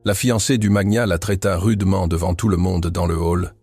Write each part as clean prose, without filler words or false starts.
La fiancée du magnat la traita rudement devant tout le monde dans le hall.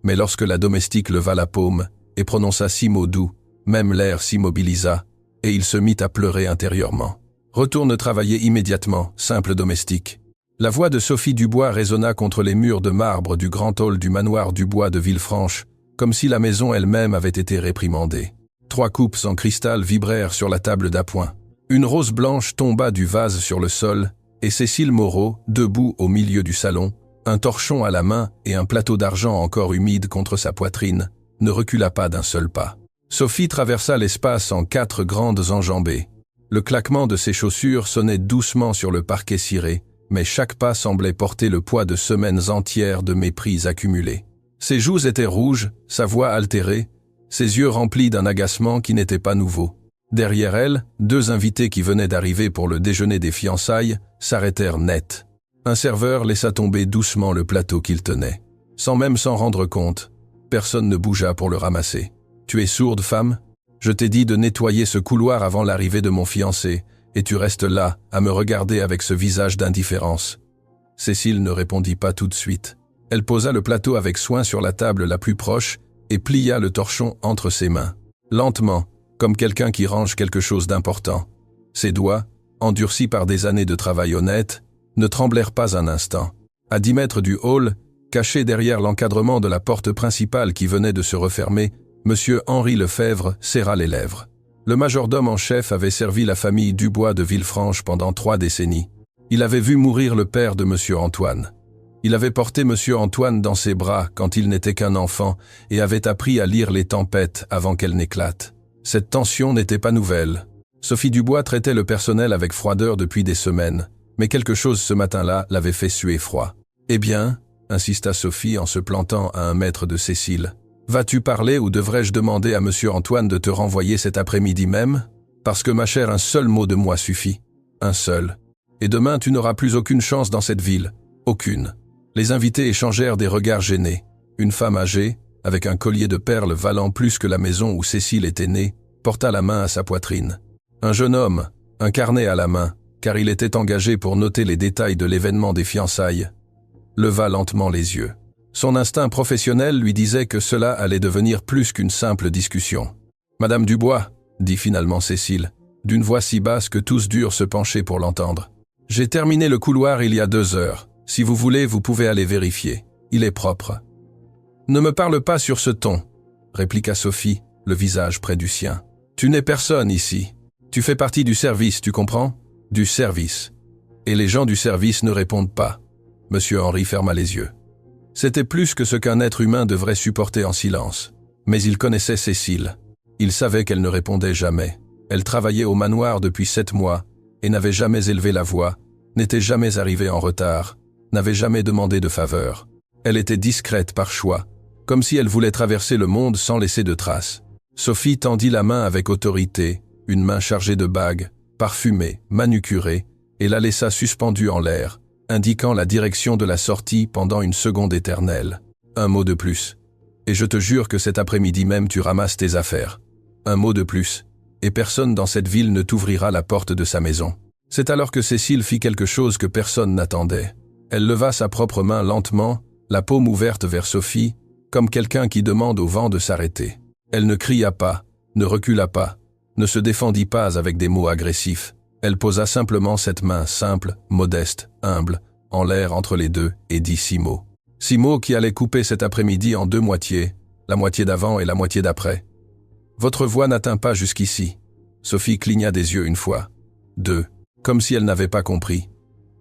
Mais lorsque la domestique leva la paume et prononça 6 mots doux, même l'air s'immobilisa, et il se mit à pleurer intérieurement. « Retourne travailler immédiatement, simple domestique. » La voix de Sophie Dubois résonna contre les murs de marbre du grand hall du manoir Dubois de Villefranche, comme si la maison elle-même avait été réprimandée. 3 coupes en cristal vibrèrent sur la table d'appoint. Une rose blanche tomba du vase sur le sol, et Cécile Moreau, debout au milieu du salon, un torchon à la main et un plateau d'argent encore humide contre sa poitrine, ne recula pas d'un seul pas. Sophie traversa l'espace en 4 grandes enjambées. Le claquement de ses chaussures sonnait doucement sur le parquet ciré, mais chaque pas semblait porter le poids de semaines entières de mépris accumulés. Ses joues étaient rouges, sa voix altérée, ses yeux remplis d'un agacement qui n'était pas nouveau. Derrière elle, 2 invités qui venaient d'arriver pour le déjeuner des fiançailles s'arrêtèrent net. Un serveur laissa tomber doucement le plateau qu'il tenait. Sans même s'en rendre compte, personne ne bougea pour le ramasser. « Tu es sourde, femme ? Je t'ai dit de nettoyer ce couloir avant l'arrivée de mon fiancé, et tu restes là, à me regarder avec ce visage d'indifférence. » Cécile ne répondit pas tout de suite. Elle posa le plateau avec soin sur la table la plus proche et plia le torchon entre ses mains. Lentement, comme quelqu'un qui range quelque chose d'important. Ses doigts, endurcis par des années de travail honnête, ne tremblèrent pas un instant. À 10 mètres du hall, caché derrière l'encadrement de la porte principale qui venait de se refermer, M. Henri Lefebvre serra les lèvres. Le majordome en chef avait servi la famille Dubois de Villefranche pendant 3 décennies. Il avait vu mourir le père de M. Antoine. Il avait porté M. Antoine dans ses bras quand il n'était qu'un enfant et avait appris à lire les tempêtes avant qu'elles n'éclatent. Cette tension n'était pas nouvelle. Sophie Dubois traitait le personnel avec froideur depuis des semaines, mais quelque chose ce matin-là l'avait fait suer froid. « Eh bien » insista Sophie en se plantant à 1 mètre de Cécile. « Vas-tu parler ou devrais-je demander à M. Antoine de te renvoyer cet après-midi même ? Parce que ma chère, un seul mot de moi suffit. Un seul. Et demain tu n'auras plus aucune chance dans cette ville. Aucune. » Les invités échangèrent des regards gênés. Une femme âgée, avec un collier de perles valant plus que la maison où Cécile était née, porta la main à sa poitrine. Un jeune homme, un carnet à la main, car il était engagé pour noter les détails de l'événement des fiançailles, leva lentement les yeux. Son instinct professionnel lui disait que cela allait devenir plus qu'une simple discussion. « Madame Dubois » dit finalement Cécile, d'une voix si basse que tous durent se pencher pour l'entendre. « J'ai terminé le couloir il y a 2 heures. Si vous voulez, vous pouvez aller vérifier. Il est propre. » « Ne me parle pas sur ce ton, » répliqua Sophie, le visage près du sien. « Tu n'es personne ici. Tu fais partie du service, tu comprends ? Du service. Et les gens du service ne répondent pas. » Monsieur Henri ferma les yeux. C'était plus que ce qu'un être humain devrait supporter en silence. Mais il connaissait Cécile. Il savait qu'elle ne répondait jamais. Elle travaillait au manoir depuis 7 mois et n'avait jamais élevé la voix, n'était jamais arrivée en retard, n'avait jamais demandé de faveur. Elle était discrète par choix, comme si elle voulait traverser le monde sans laisser de traces. Sophie tendit la main avec autorité, une main chargée de bagues, parfumée, manucurée, et la laissa suspendue en l'air, indiquant la direction de la sortie pendant une seconde éternelle. Un mot de plus. Et je te jure que cet après-midi même tu ramasses tes affaires. Un mot de plus. Et personne dans cette ville ne t'ouvrira la porte de sa maison. C'est alors que Cécile fit quelque chose que personne n'attendait. Elle leva sa propre main lentement, la paume ouverte vers Sophie, comme quelqu'un qui demande au vent de s'arrêter. Elle ne cria pas, ne recula pas, ne se défendit pas avec des mots agressifs. Elle posa simplement cette main simple, modeste, humble, en l'air entre les deux et dit 6 mots. 6 mots qui allaient couper cet après-midi en 2 moitiés, la moitié d'avant et la moitié d'après. Votre voix n'atteint pas jusqu'ici. Sophie cligna des yeux 1 fois, 2, comme si elle n'avait pas compris.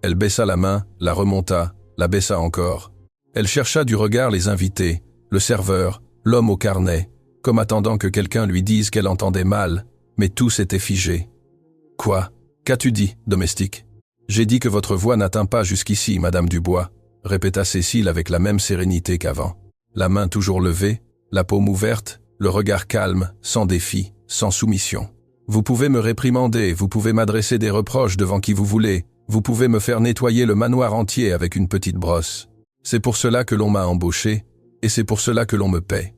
Elle baissa la main, la remonta, la baissa encore. Elle chercha du regard les invités, le serveur, l'homme au carnet, comme attendant que quelqu'un lui dise qu'elle entendait mal, mais tous étaient figés. « Quoi ? Qu'as-tu dit, domestique ?»« J'ai dit que votre voix n'atteint pas jusqu'ici, Madame Dubois, » répéta Cécile avec la même sérénité qu'avant. La main toujours levée, la paume ouverte, le regard calme, sans défi, sans soumission. « Vous pouvez me réprimander, vous pouvez m'adresser des reproches devant qui vous voulez, vous pouvez me faire nettoyer le manoir entier avec une petite brosse. C'est pour cela que l'on m'a embauché, et c'est pour cela que l'on me paie.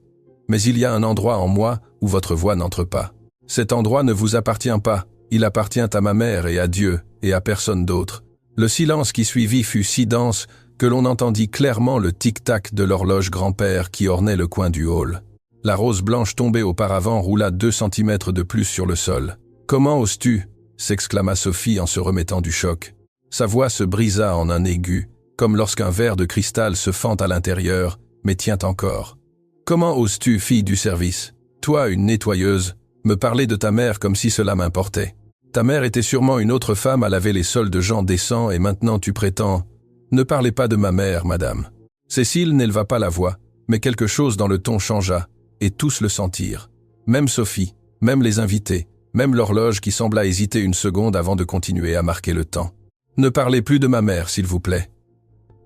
Mais il y a un endroit en moi où votre voix n'entre pas. Cet endroit ne vous appartient pas, il appartient à ma mère et à Dieu, et à personne d'autre. Le silence qui suivit fut si dense que l'on entendit clairement le tic-tac de l'horloge grand-père qui ornait le coin du hall. La rose blanche tombée auparavant roula 2 centimètres de plus sur le sol. « Comment oses-tu » s'exclama Sophie en se remettant du choc. Sa voix se brisa en un aigu, comme lorsqu'un verre de cristal se fend à l'intérieur, mais tient encore. « Comment oses-tu, fille du service, toi, une nettoyeuse, me parler de ta mère comme si cela m'importait? Ta mère était sûrement une autre femme à laver les sols de gens décents et maintenant tu prétends… Ne parlez pas de ma mère, madame. » Cécile n'éleva pas la voix, mais quelque chose dans le ton changea, et tous le sentirent. Même Sophie, même les invités, même l'horloge qui sembla hésiter une seconde avant de continuer à marquer le temps. « Ne parlez plus de ma mère, s'il vous plaît. »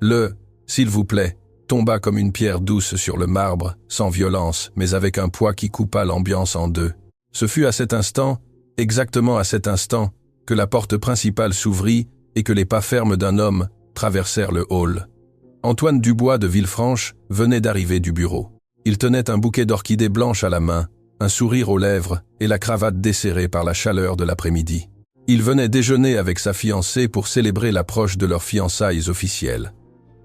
Le « s'il vous plaît » tomba comme une pierre douce sur le marbre, sans violence, mais avec un poids qui coupa l'ambiance en deux. Ce fut à cet instant, exactement à cet instant, que la porte principale s'ouvrit et que les pas fermes d'un homme traversèrent le hall. Antoine Dubois de Villefranche venait d'arriver du bureau. Il tenait un bouquet d'orchidées blanches à la main, un sourire aux lèvres et la cravate desserrée par la chaleur de l'après-midi. Il venait déjeuner avec sa fiancée pour célébrer l'approche de leurs fiançailles officielles.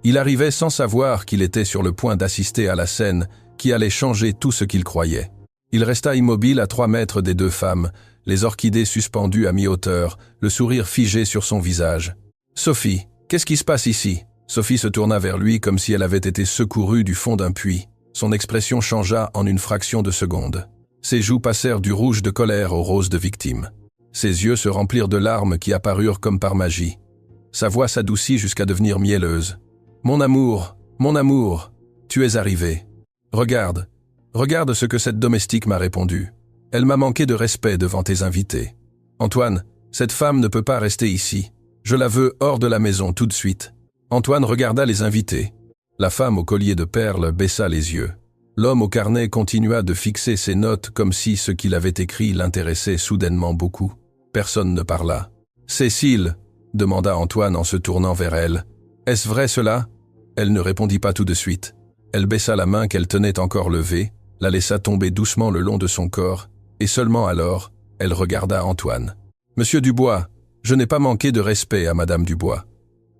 Il arrivait sans savoir qu'il était sur le point d'assister à la scène qui allait changer tout ce qu'il croyait. Il resta immobile à 3 mètres des 2 femmes, les orchidées suspendues à mi-hauteur, le sourire figé sur son visage. « Sophie, qu'est-ce qui se passe ici ?» Sophie se tourna vers lui comme si elle avait été secourue du fond d'un puits. Son expression changea en une fraction de seconde. Ses joues passèrent du rouge de colère au rose de victime. Ses yeux se remplirent de larmes qui apparurent comme par magie. Sa voix s'adoucit jusqu'à devenir mielleuse. « mon amour, tu es arrivé. Regarde ce que cette domestique m'a répondu. Elle m'a manqué de respect devant tes invités. Antoine, cette femme ne peut pas rester ici. Je la veux hors de la maison tout de suite. » Antoine regarda les invités. La femme au collier de perles baissa les yeux. L'homme au carnet continua de fixer ses notes comme si ce qu'il avait écrit l'intéressait soudainement beaucoup. Personne ne parla. « Cécile » demanda Antoine en se tournant vers elle. « Est-ce vrai cela ?» Elle ne répondit pas tout de suite. Elle baissa la main qu'elle tenait encore levée, la laissa tomber doucement le long de son corps, et seulement alors, elle regarda Antoine. « Monsieur Dubois, je n'ai pas manqué de respect à Madame Dubois.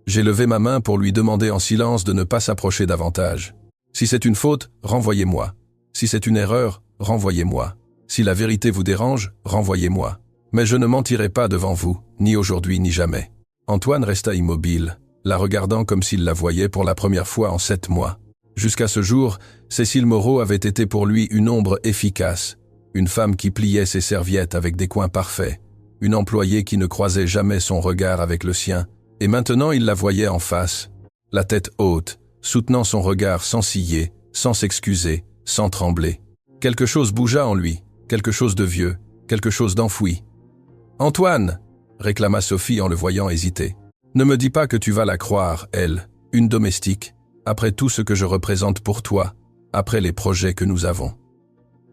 J'ai levé ma main pour lui demander en silence de ne pas s'approcher davantage. Si c'est une faute, renvoyez-moi. Si c'est une erreur, renvoyez-moi. Si la vérité vous dérange, renvoyez-moi. Mais je ne mentirai pas devant vous, ni aujourd'hui ni jamais. » Antoine resta immobile, la regardant comme s'il la voyait pour la première fois en 7 mois. Jusqu'à ce jour, Cécile Moreau avait été pour lui une ombre efficace, une femme qui pliait ses serviettes avec des coins parfaits, une employée qui ne croisait jamais son regard avec le sien, et maintenant il la voyait en face, la tête haute, soutenant son regard sans ciller, sans s'excuser, sans trembler. Quelque chose bougea en lui, quelque chose de vieux, quelque chose d'enfoui. « Antoine !» réclama Sophie en le voyant hésiter. « Ne me dis pas que tu vas la croire, elle, une domestique, après tout ce que je représente pour toi, après les projets que nous avons.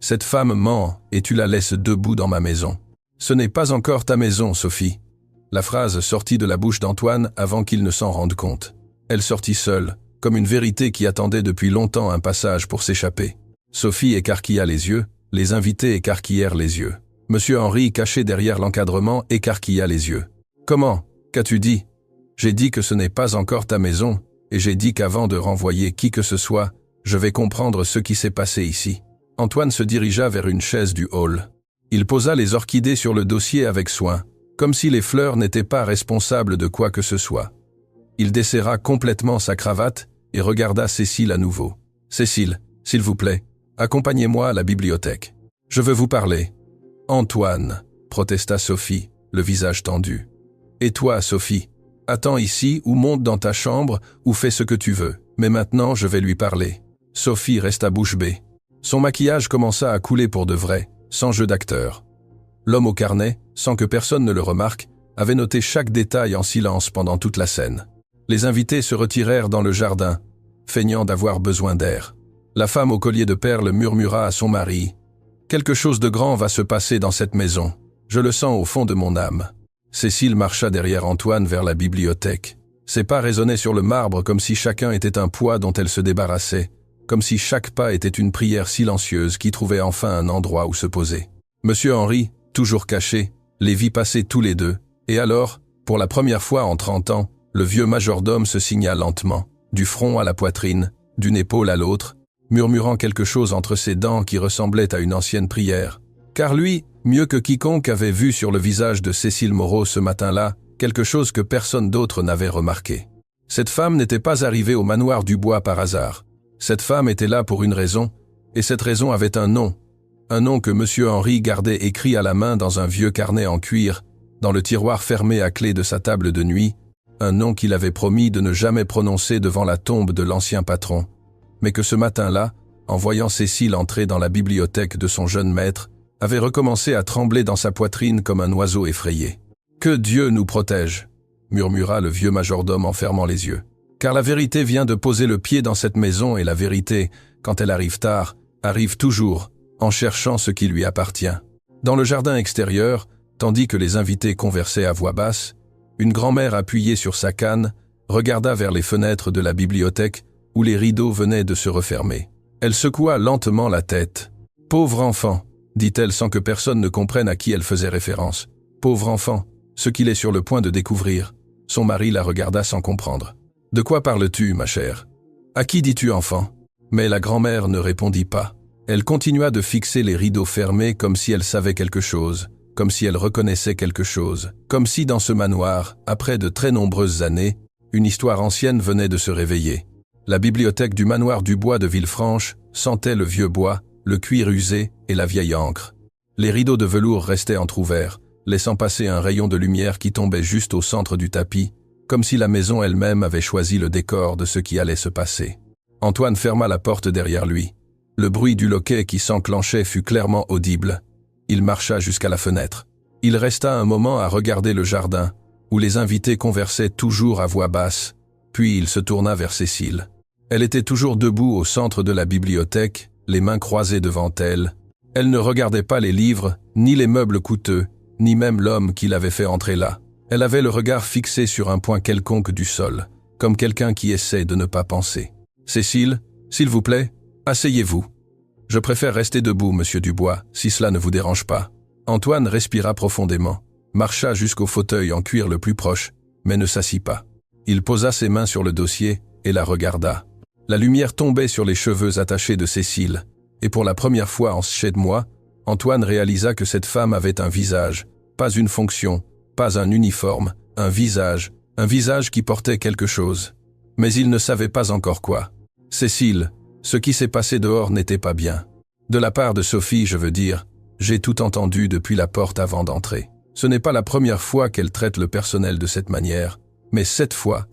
Cette femme ment et tu la laisses debout dans ma maison. Ce n'est pas encore ta maison, Sophie. » La phrase sortit de la bouche d'Antoine avant qu'il ne s'en rende compte. Elle sortit seule, comme une vérité qui attendait depuis longtemps un passage pour s'échapper. Sophie écarquilla les yeux, les invités écarquillèrent les yeux. Monsieur Henri, caché derrière l'encadrement, écarquilla les yeux. « Comment ? Qu'as-tu dit ? » « J'ai dit que ce n'est pas encore ta maison, et j'ai dit qu'avant de renvoyer qui que ce soit, je vais comprendre ce qui s'est passé ici. » Antoine se dirigea vers une chaise du hall. Il posa les orchidées sur le dossier avec soin, comme si les fleurs n'étaient pas responsables de quoi que ce soit. Il desserra complètement sa cravate et regarda Cécile à nouveau. « Cécile, s'il vous plaît, accompagnez-moi à la bibliothèque. Je veux vous parler. »« Antoine » protesta Sophie, le visage tendu. « Et toi, Sophie, attends ici ou monte dans ta chambre ou fais ce que tu veux. Mais maintenant, je vais lui parler. » Sophie resta bouche bée. Son maquillage commença à couler pour de vrai, sans jeu d'acteur. L'homme au carnet, sans que personne ne le remarque, avait noté chaque détail en silence pendant toute la scène. Les invités se retirèrent dans le jardin, feignant d'avoir besoin d'air. La femme au collier de perles murmura à son mari « Quelque chose de grand va se passer dans cette maison. Je le sens au fond de mon âme. » Cécile marcha derrière Antoine vers la bibliothèque. Ses pas résonnaient sur le marbre comme si chacun était un poids dont elle se débarrassait, comme si chaque pas était une prière silencieuse qui trouvait enfin un endroit où se poser. Monsieur Henri, toujours caché, les vit passer tous les deux, et alors, pour la première fois en 30 ans, Le vieux majordome se signa lentement, du front à la poitrine, d'une épaule à l'autre, murmurant quelque chose entre ses dents qui ressemblait à une ancienne prière. Car lui, mieux que quiconque, avait vu sur le visage de Cécile Moreau ce matin-là quelque chose que personne d'autre n'avait remarqué. Cette femme n'était pas arrivée au manoir du Bois par hasard. Cette femme était là pour une raison, et cette raison avait un nom que M. Henry gardait écrit à la main dans un vieux carnet en cuir, dans le tiroir fermé à clé de sa table de nuit, un nom qu'il avait promis de ne jamais prononcer devant la tombe de l'ancien patron, mais que ce matin-là, en voyant Cécile entrer dans la bibliothèque de son jeune maître, avait recommencé à trembler dans sa poitrine comme un oiseau effrayé. « Que Dieu nous protège !» murmura le vieux majordome en fermant les yeux. Car la vérité vient de poser le pied dans cette maison et la vérité, quand elle arrive tard, arrive toujours, en cherchant ce qui lui appartient. Dans le jardin extérieur, tandis que les invités conversaient à voix basse, une grand-mère appuyée sur sa canne regarda vers les fenêtres de la bibliothèque où les rideaux venaient de se refermer. Elle secoua lentement la tête. « Pauvre enfant !» dit-elle sans que personne ne comprenne à qui elle faisait référence. « Pauvre enfant, ce qu'il est sur le point de découvrir. » Son mari la regarda sans comprendre. « De quoi parles-tu, ma chère ? À qui dis-tu enfant ?» Mais la grand-mère ne répondit pas. Elle continua de fixer les rideaux fermés comme si elle savait quelque chose, comme si elle reconnaissait quelque chose, comme si dans ce manoir, après de très nombreuses années, une histoire ancienne venait de se réveiller. La bibliothèque du manoir du Bois de Villefranche sentait le vieux bois, le cuir usé et la vieille encre. Les rideaux de velours restaient entr'ouverts, laissant passer un rayon de lumière qui tombait juste au centre du tapis, comme si la maison elle-même avait choisi le décor de ce qui allait se passer. Antoine ferma la porte derrière lui. Le bruit du loquet qui s'enclenchait fut clairement audible. Il marcha jusqu'à la fenêtre. Il resta un moment à regarder le jardin, où les invités conversaient toujours à voix basse, puis il se tourna vers Cécile. Elle était toujours debout au centre de la bibliothèque, les mains croisées devant elle. Elle ne regardait pas les livres, ni les meubles coûteux, ni même l'homme qui l'avait fait entrer là. Elle avait le regard fixé sur un point quelconque du sol, comme quelqu'un qui essaie de ne pas penser. « Cécile, s'il vous plaît, asseyez-vous. Je préfère rester debout, monsieur Dubois, si cela ne vous dérange pas. » Antoine respira profondément, marcha jusqu'au fauteuil en cuir le plus proche, mais ne s'assit pas. Il posa ses mains sur le dossier et la regarda. La lumière tombait sur les cheveux attachés de Cécile, et pour la première fois en ce mois, Antoine réalisa que cette femme avait un visage, pas une fonction, pas un uniforme, un visage qui portait quelque chose. Mais il ne savait pas encore quoi. « Cécile, ce qui s'est passé dehors n'était pas bien. De la part de Sophie, je veux dire, j'ai tout entendu depuis la porte avant d'entrer. Ce n'est pas la première fois qu'elle traite le personnel de cette manière, mais cette fois,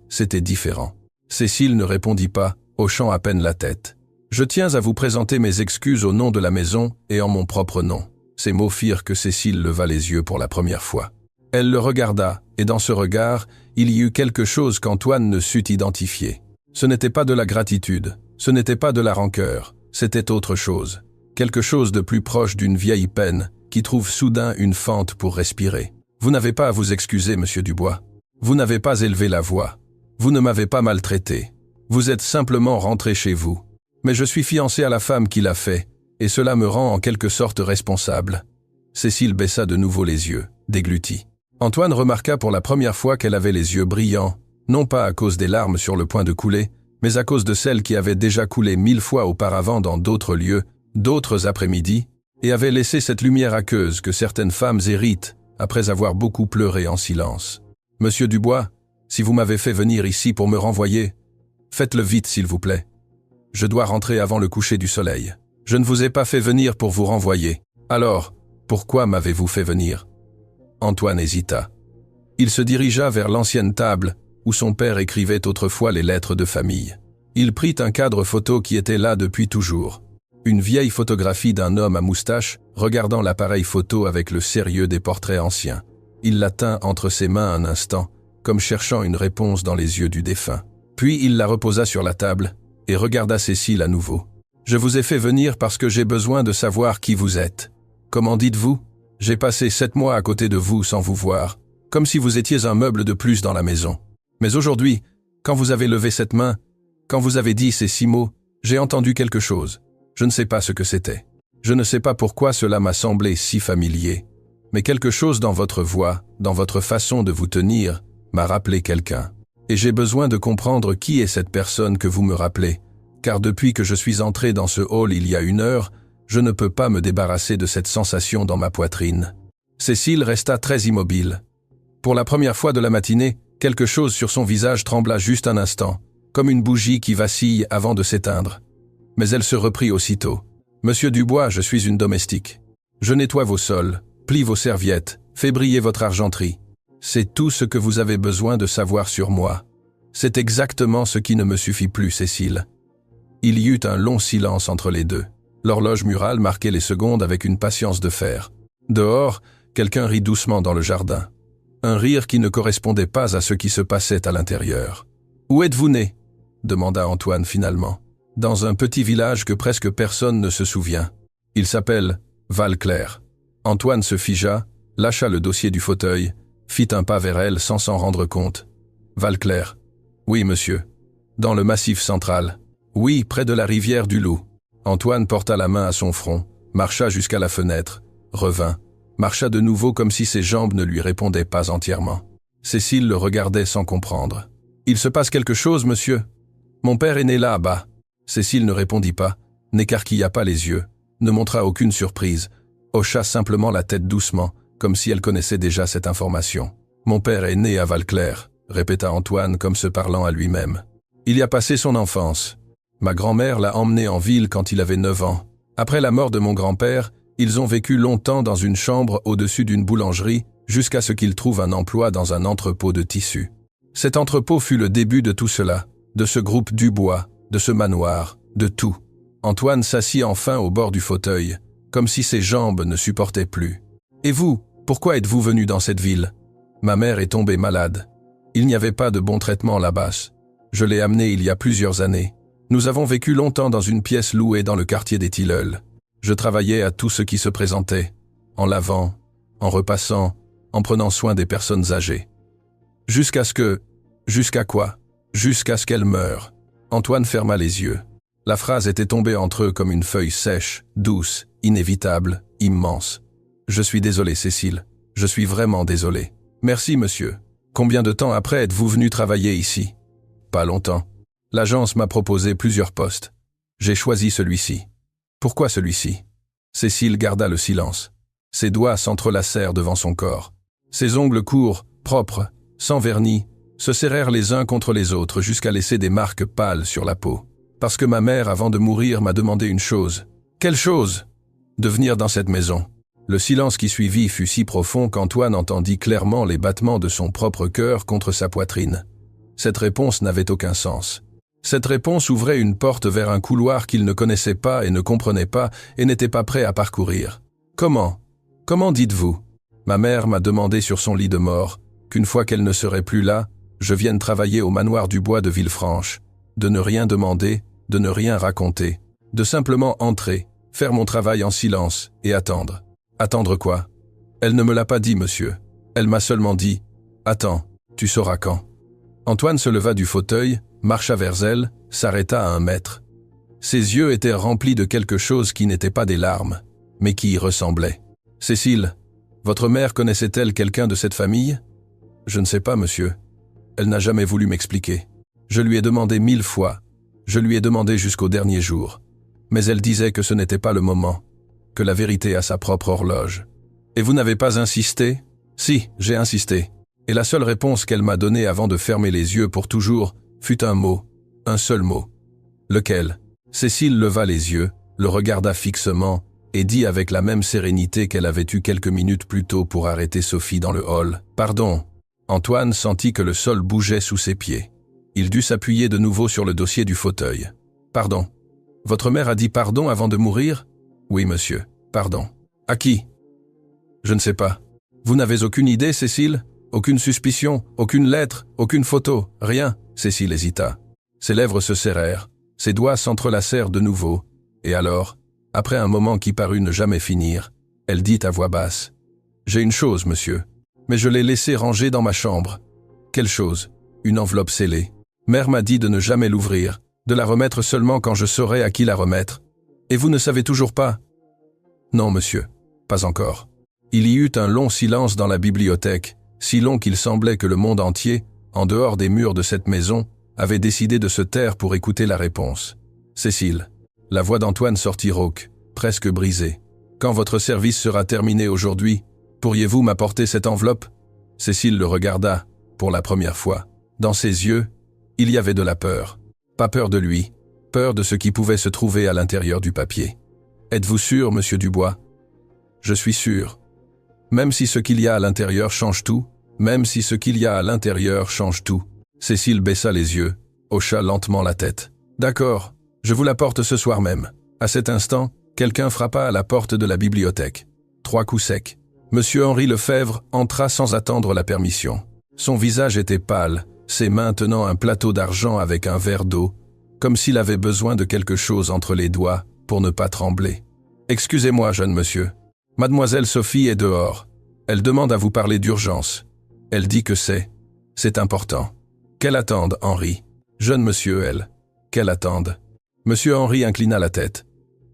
c'était différent. » Cécile ne répondit pas, hochant à peine la tête. « Je tiens à vous présenter mes excuses au nom de la maison et en mon propre nom. » Ces mots firent que Cécile leva les yeux pour la première fois. Elle le regarda, et dans ce regard, il y eut quelque chose qu'Antoine ne sut identifier. Ce n'était pas de la gratitude, ce n'était pas de la rancœur, c'était autre chose. Quelque chose de plus proche d'une vieille peine, qui trouve soudain une fente pour respirer. « Vous n'avez pas à vous excuser, monsieur Dubois. Vous n'avez pas élevé la voix. Vous ne m'avez pas maltraité. Vous êtes simplement rentré chez vous. Mais je suis fiancé à la femme qui l'a fait, et cela me rend en quelque sorte responsable. » Cécile baissa de nouveau les yeux, déglutie. Antoine remarqua pour la première fois qu'elle avait les yeux brillants, non pas à cause des larmes sur le point de couler, mais à cause de celles qui avaient déjà coulé 1000 fois auparavant dans d'autres lieux, d'autres après-midi, et avaient laissé cette lumière aqueuse que certaines femmes héritent après avoir beaucoup pleuré en silence. « Monsieur Dubois, si vous m'avez fait venir ici pour me renvoyer, faites-le vite s'il vous plaît. Je dois rentrer avant le coucher du soleil. Je ne vous ai pas fait venir pour vous renvoyer. Alors, pourquoi m'avez-vous fait venir ?» Antoine hésita. Il se dirigea vers l'ancienne table où son père écrivait autrefois les lettres de famille. Il prit un cadre photo qui était là depuis toujours. Une vieille photographie d'un homme à moustache regardant l'appareil photo avec le sérieux des portraits anciens. Il la tint entre ses mains un instant, comme cherchant une réponse dans les yeux du défunt. Puis il la reposa sur la table et regarda Cécile à nouveau. « Je vous ai fait venir parce que j'ai besoin de savoir qui vous êtes. Comment dites-vous ? J'ai passé 7 mois à côté de vous sans vous voir, comme si vous étiez un meuble de plus dans la maison. Mais aujourd'hui, quand vous avez levé cette main, quand vous avez dit ces 6 mots, j'ai entendu quelque chose. Je ne sais pas ce que c'était. Je ne sais pas pourquoi cela m'a semblé si familier. Mais quelque chose dans votre voix, dans votre façon de vous tenir, m'a rappelé quelqu'un. Et j'ai besoin de comprendre qui est cette personne que vous me rappelez, car depuis que je suis entré dans ce hall il y a 1 heure, je ne peux pas me débarrasser de cette sensation dans ma poitrine. » Cécile resta très immobile. Pour la première fois de la matinée, quelque chose sur son visage trembla juste un instant, comme une bougie qui vacille avant de s'éteindre. Mais elle se reprit aussitôt. « Monsieur Dubois, je suis une domestique. Je nettoie vos sols, plie vos serviettes, fais briller votre argenterie. C'est tout ce que vous avez besoin de savoir sur moi. C'est exactement ce qui ne me suffit plus, Cécile. » Il y eut un long silence entre les deux. L'horloge murale marquait les secondes avec une patience de fer. Dehors, quelqu'un rit doucement dans le jardin. Un rire qui ne correspondait pas à ce qui se passait à l'intérieur. « Où êtes-vous né ?» demanda Antoine finalement. « Dans un petit village que presque personne ne se souvient. Il s'appelle Valclair. » Antoine se figea, lâcha le dossier du fauteuil, fit un pas vers elle sans s'en rendre compte. « Valclair. Oui, monsieur. Dans le Massif central. Oui, près de la rivière du Loup. » Antoine porta la main à son front, marcha jusqu'à la fenêtre, revint, marcha de nouveau comme si ses jambes ne lui répondaient pas entièrement. Cécile le regardait sans comprendre. « Il se passe quelque chose, monsieur ? Mon père est né là-bas. » Cécile ne répondit pas, n'écarquilla pas les yeux, ne montra aucune surprise, hocha simplement la tête doucement, comme si elle connaissait déjà cette information. « Mon père est né à Valclair », répéta Antoine comme se parlant à lui-même. « Il y a passé son enfance. Ma grand-mère l'a emmené en ville quand il avait 9 ans. Après la mort de mon grand-père, ils ont vécu longtemps dans une chambre au-dessus d'une boulangerie jusqu'à ce qu'ils trouvent un emploi dans un entrepôt de tissus. Cet entrepôt fut le début de tout cela, de ce groupe Dubois, de ce manoir, de tout. » Antoine s'assit enfin au bord du fauteuil, comme si ses jambes ne supportaient plus. « Et vous, pourquoi êtes-vous venu dans cette ville ? » « Ma mère est tombée malade. Il n'y avait pas de bon traitement là-bas. Je l'ai amenée il y a plusieurs années. Nous avons vécu longtemps dans une pièce louée dans le quartier des Tilleuls. Je travaillais à tout ce qui se présentait, en lavant, en repassant, en prenant soin des personnes âgées. Jusqu'à quoi ? Jusqu'à ce qu'elle meure. » Antoine ferma les yeux. La phrase était tombée entre eux comme une feuille sèche, douce, inévitable, immense. « Je suis désolé, Cécile. Je suis vraiment désolé. » « Merci, monsieur. Combien de temps après êtes-vous venu travailler ici ? » « Pas longtemps. L'agence m'a proposé plusieurs postes. J'ai choisi celui-ci. » « Pourquoi celui-ci » Cécile garda le silence. Ses doigts s'entrelacèrent devant son corps. Ses ongles courts, propres, sans vernis, se serrèrent les uns contre les autres jusqu'à laisser des marques pâles sur la peau. « Parce que ma mère, avant de mourir, m'a demandé une chose. »« Quelle chose ?»« De venir dans cette maison. » Le silence qui suivit fut si profond qu'Antoine entendit clairement les battements de son propre cœur contre sa poitrine. Cette réponse n'avait aucun sens. Cette réponse ouvrait une porte vers un couloir qu'il ne connaissait pas et ne comprenait pas et n'était pas prêt à parcourir. « Comment ? Comment dites-vous ? Ma mère m'a demandé sur son lit de mort qu'une fois qu'elle ne serait plus là, je vienne travailler au manoir du bois de Villefranche, de ne rien demander, de ne rien raconter, de simplement entrer, faire mon travail en silence et attendre. » « Attendre quoi ? Elle ne me l'a pas dit, monsieur. Elle m'a seulement dit « Attends, tu sauras quand. » Antoine se leva du fauteuil, marcha vers elle, s'arrêta à 1 mètre. Ses yeux étaient remplis de quelque chose qui n'était pas des larmes, mais qui y ressemblait. « Cécile, votre mère connaissait-elle quelqu'un de cette famille ? » « Je ne sais pas, monsieur. Elle n'a jamais voulu m'expliquer. Je lui ai demandé 1000 fois. Je lui ai demandé jusqu'au dernier jour. Mais elle disait que ce n'était pas le moment. Que la vérité a sa propre horloge. Et vous n'avez pas insisté ? Si, j'ai insisté. Et la seule réponse qu'elle m'a donnée avant de fermer les yeux pour toujours fut un mot, un seul mot. Lequel ? Cécile leva les yeux, le regarda fixement et dit avec la même sérénité qu'elle avait eue quelques minutes plus tôt pour arrêter Sophie dans le hall. « Pardon. » Antoine sentit que le sol bougeait sous ses pieds. Il dut s'appuyer de nouveau sur le dossier du fauteuil. « Pardon. Votre mère a dit pardon avant de mourir ? » « Oui, monsieur. Pardon. »« À qui ? » ?»« Je ne sais pas. Vous n'avez aucune idée, Cécile ? Aucune suspicion, aucune lettre, aucune photo, rien ?» Cécile hésita. Ses lèvres se serrèrent, ses doigts s'entrelacèrent de nouveau, et alors, après un moment qui parut ne jamais finir, elle dit à voix basse. « J'ai une chose, monsieur, mais je l'ai laissée rangée dans ma chambre. »« Quelle chose ? » ?»« Une enveloppe scellée. Mère m'a dit de ne jamais l'ouvrir, de la remettre seulement quand je saurai à qui la remettre. Et vous ne savez toujours pas ? » « Non, monsieur, pas encore. » Il y eut un long silence dans la bibliothèque, si long qu'il semblait que le monde entier, en dehors des murs de cette maison, avait décidé de se taire pour écouter la réponse. « Cécile. » La voix d'Antoine sortit rauque, presque brisée. « Quand votre service sera terminé aujourd'hui, pourriez-vous m'apporter cette enveloppe ?» Cécile le regarda, pour la première fois. Dans ses yeux, il y avait de la peur. Pas peur de lui, peur de ce qui pouvait se trouver à l'intérieur du papier. « Êtes-vous sûr, monsieur Dubois ?»« Je suis sûr. Même si ce qu'il y a à l'intérieur change tout, même si ce qu'il y a à l'intérieur change tout. » Cécile baissa les yeux, hocha lentement la tête. « D'accord, je vous l'apporte ce soir même. » À cet instant, quelqu'un frappa à la porte de la bibliothèque. 3 coups secs. Monsieur Henri Lefebvre entra sans attendre la permission. Son visage était pâle, ses mains tenant un plateau d'argent avec un verre d'eau, comme s'il avait besoin de quelque chose entre les doigts pour ne pas trembler. « Excusez-moi, jeune monsieur. Mademoiselle Sophie est dehors. Elle demande à vous parler d'urgence. Elle dit que c'est important. Qu'elle attende, Henri. Jeune monsieur, elle. Qu'elle attende. » Monsieur Henri inclina la tête.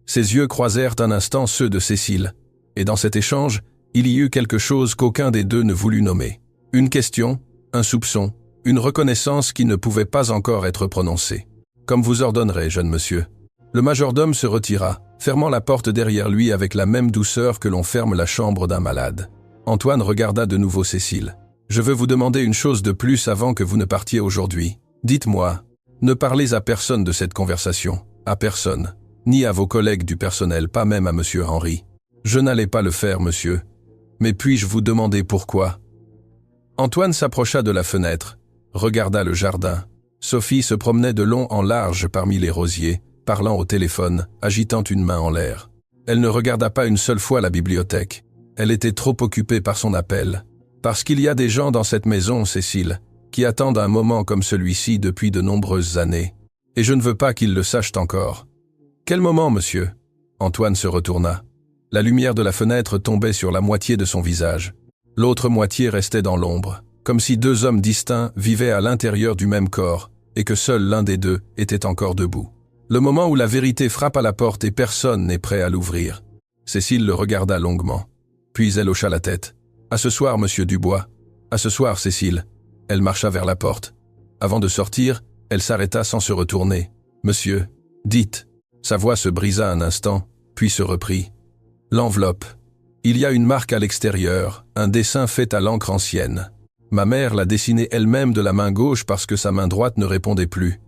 Ses yeux croisèrent un instant ceux de Cécile, et dans cet échange, il y eut quelque chose qu'aucun des deux ne voulut nommer. Une question, un soupçon, une reconnaissance qui ne pouvait pas encore être prononcée. « Comme vous ordonnerez, jeune monsieur. » Le majordome se retira, fermant la porte derrière lui avec la même douceur que l'on ferme la chambre d'un malade. Antoine regarda de nouveau Cécile. « Je veux vous demander une chose de plus avant que vous ne partiez aujourd'hui. Dites-moi, ne parlez à personne de cette conversation, à personne, ni à vos collègues du personnel, pas même à monsieur Henri. Je n'allais pas le faire, monsieur. Mais puis-je vous demander pourquoi ?» Antoine s'approcha de la fenêtre, regarda le jardin. Sophie se promenait de long en large parmi les rosiers, parlant au téléphone, agitant une main en l'air. Elle ne regarda pas une seule fois la bibliothèque. Elle était trop occupée par son appel. Parce qu'il y a des gens dans cette maison, Cécile, qui attendent un moment comme celui-ci depuis de nombreuses années. Et je ne veux pas qu'ils le sachent encore. « Quel moment, monsieur ?» Antoine se retourna. La lumière de la fenêtre tombait sur la moitié de son visage. L'autre moitié restait dans l'ombre, comme si 2 hommes distincts vivaient à l'intérieur du même corps, et que seul l'un des deux était encore debout. Le moment où la vérité frappe à la porte et personne n'est prêt à l'ouvrir. Cécile le regarda longuement. Puis elle hocha la tête. « À ce soir, monsieur Dubois. À ce soir, Cécile. » Elle marcha vers la porte. Avant de sortir, elle s'arrêta sans se retourner. « Monsieur, dites. » Sa voix se brisa un instant, puis se reprit. « L'enveloppe. Il y a une marque à l'extérieur, un dessin fait à l'encre ancienne. Ma mère l'a dessiné elle-même de la main gauche parce que sa main droite ne répondait plus.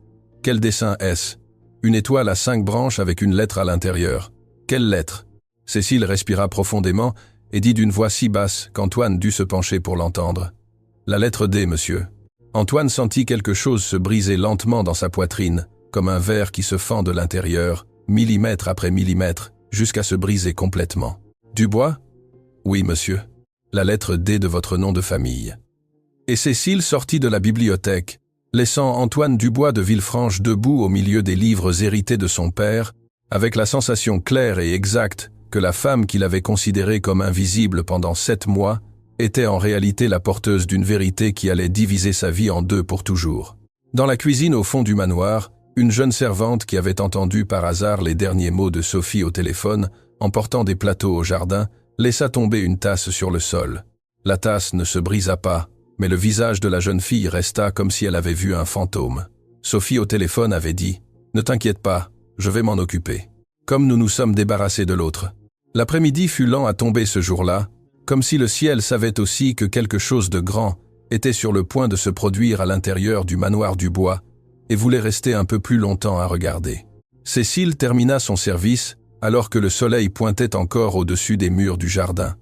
Quel dessin est-ce? Une étoile à 5 branches avec une lettre à l'intérieur. Quelle lettre? » Cécile respira profondément et dit d'une voix si basse qu'Antoine dut se pencher pour l'entendre. « La lettre D, monsieur. » Antoine sentit quelque chose se briser lentement dans sa poitrine, comme un verre qui se fend de l'intérieur, millimètre après millimètre, jusqu'à se briser complètement. « Dubois? » »« Oui, monsieur. La lettre D de votre nom de famille. » Et Cécile sortit de la bibliothèque, laissant Antoine Dubois de Villefranche debout au milieu des livres hérités de son père, avec la sensation claire et exacte que la femme qu'il avait considérée comme invisible pendant 7 mois était en réalité la porteuse d'une vérité qui allait diviser sa vie en 2 pour toujours. Dans la cuisine au fond du manoir, une jeune servante qui avait entendu par hasard les derniers mots de Sophie au téléphone, en portant des plateaux au jardin, laissa tomber une tasse sur le sol. La tasse ne se brisa pas, mais le visage de la jeune fille resta comme si elle avait vu un fantôme. Sophie au téléphone avait dit « Ne t'inquiète pas, je vais m'en occuper. » Comme nous nous sommes débarrassés de l'autre. L'après-midi fut lent à tomber ce jour-là, comme si le ciel savait aussi que quelque chose de grand était sur le point de se produire à l'intérieur du manoir Dubois et voulait rester un peu plus longtemps à regarder. Cécile termina son service alors que le soleil pointait encore au-dessus des murs du jardin.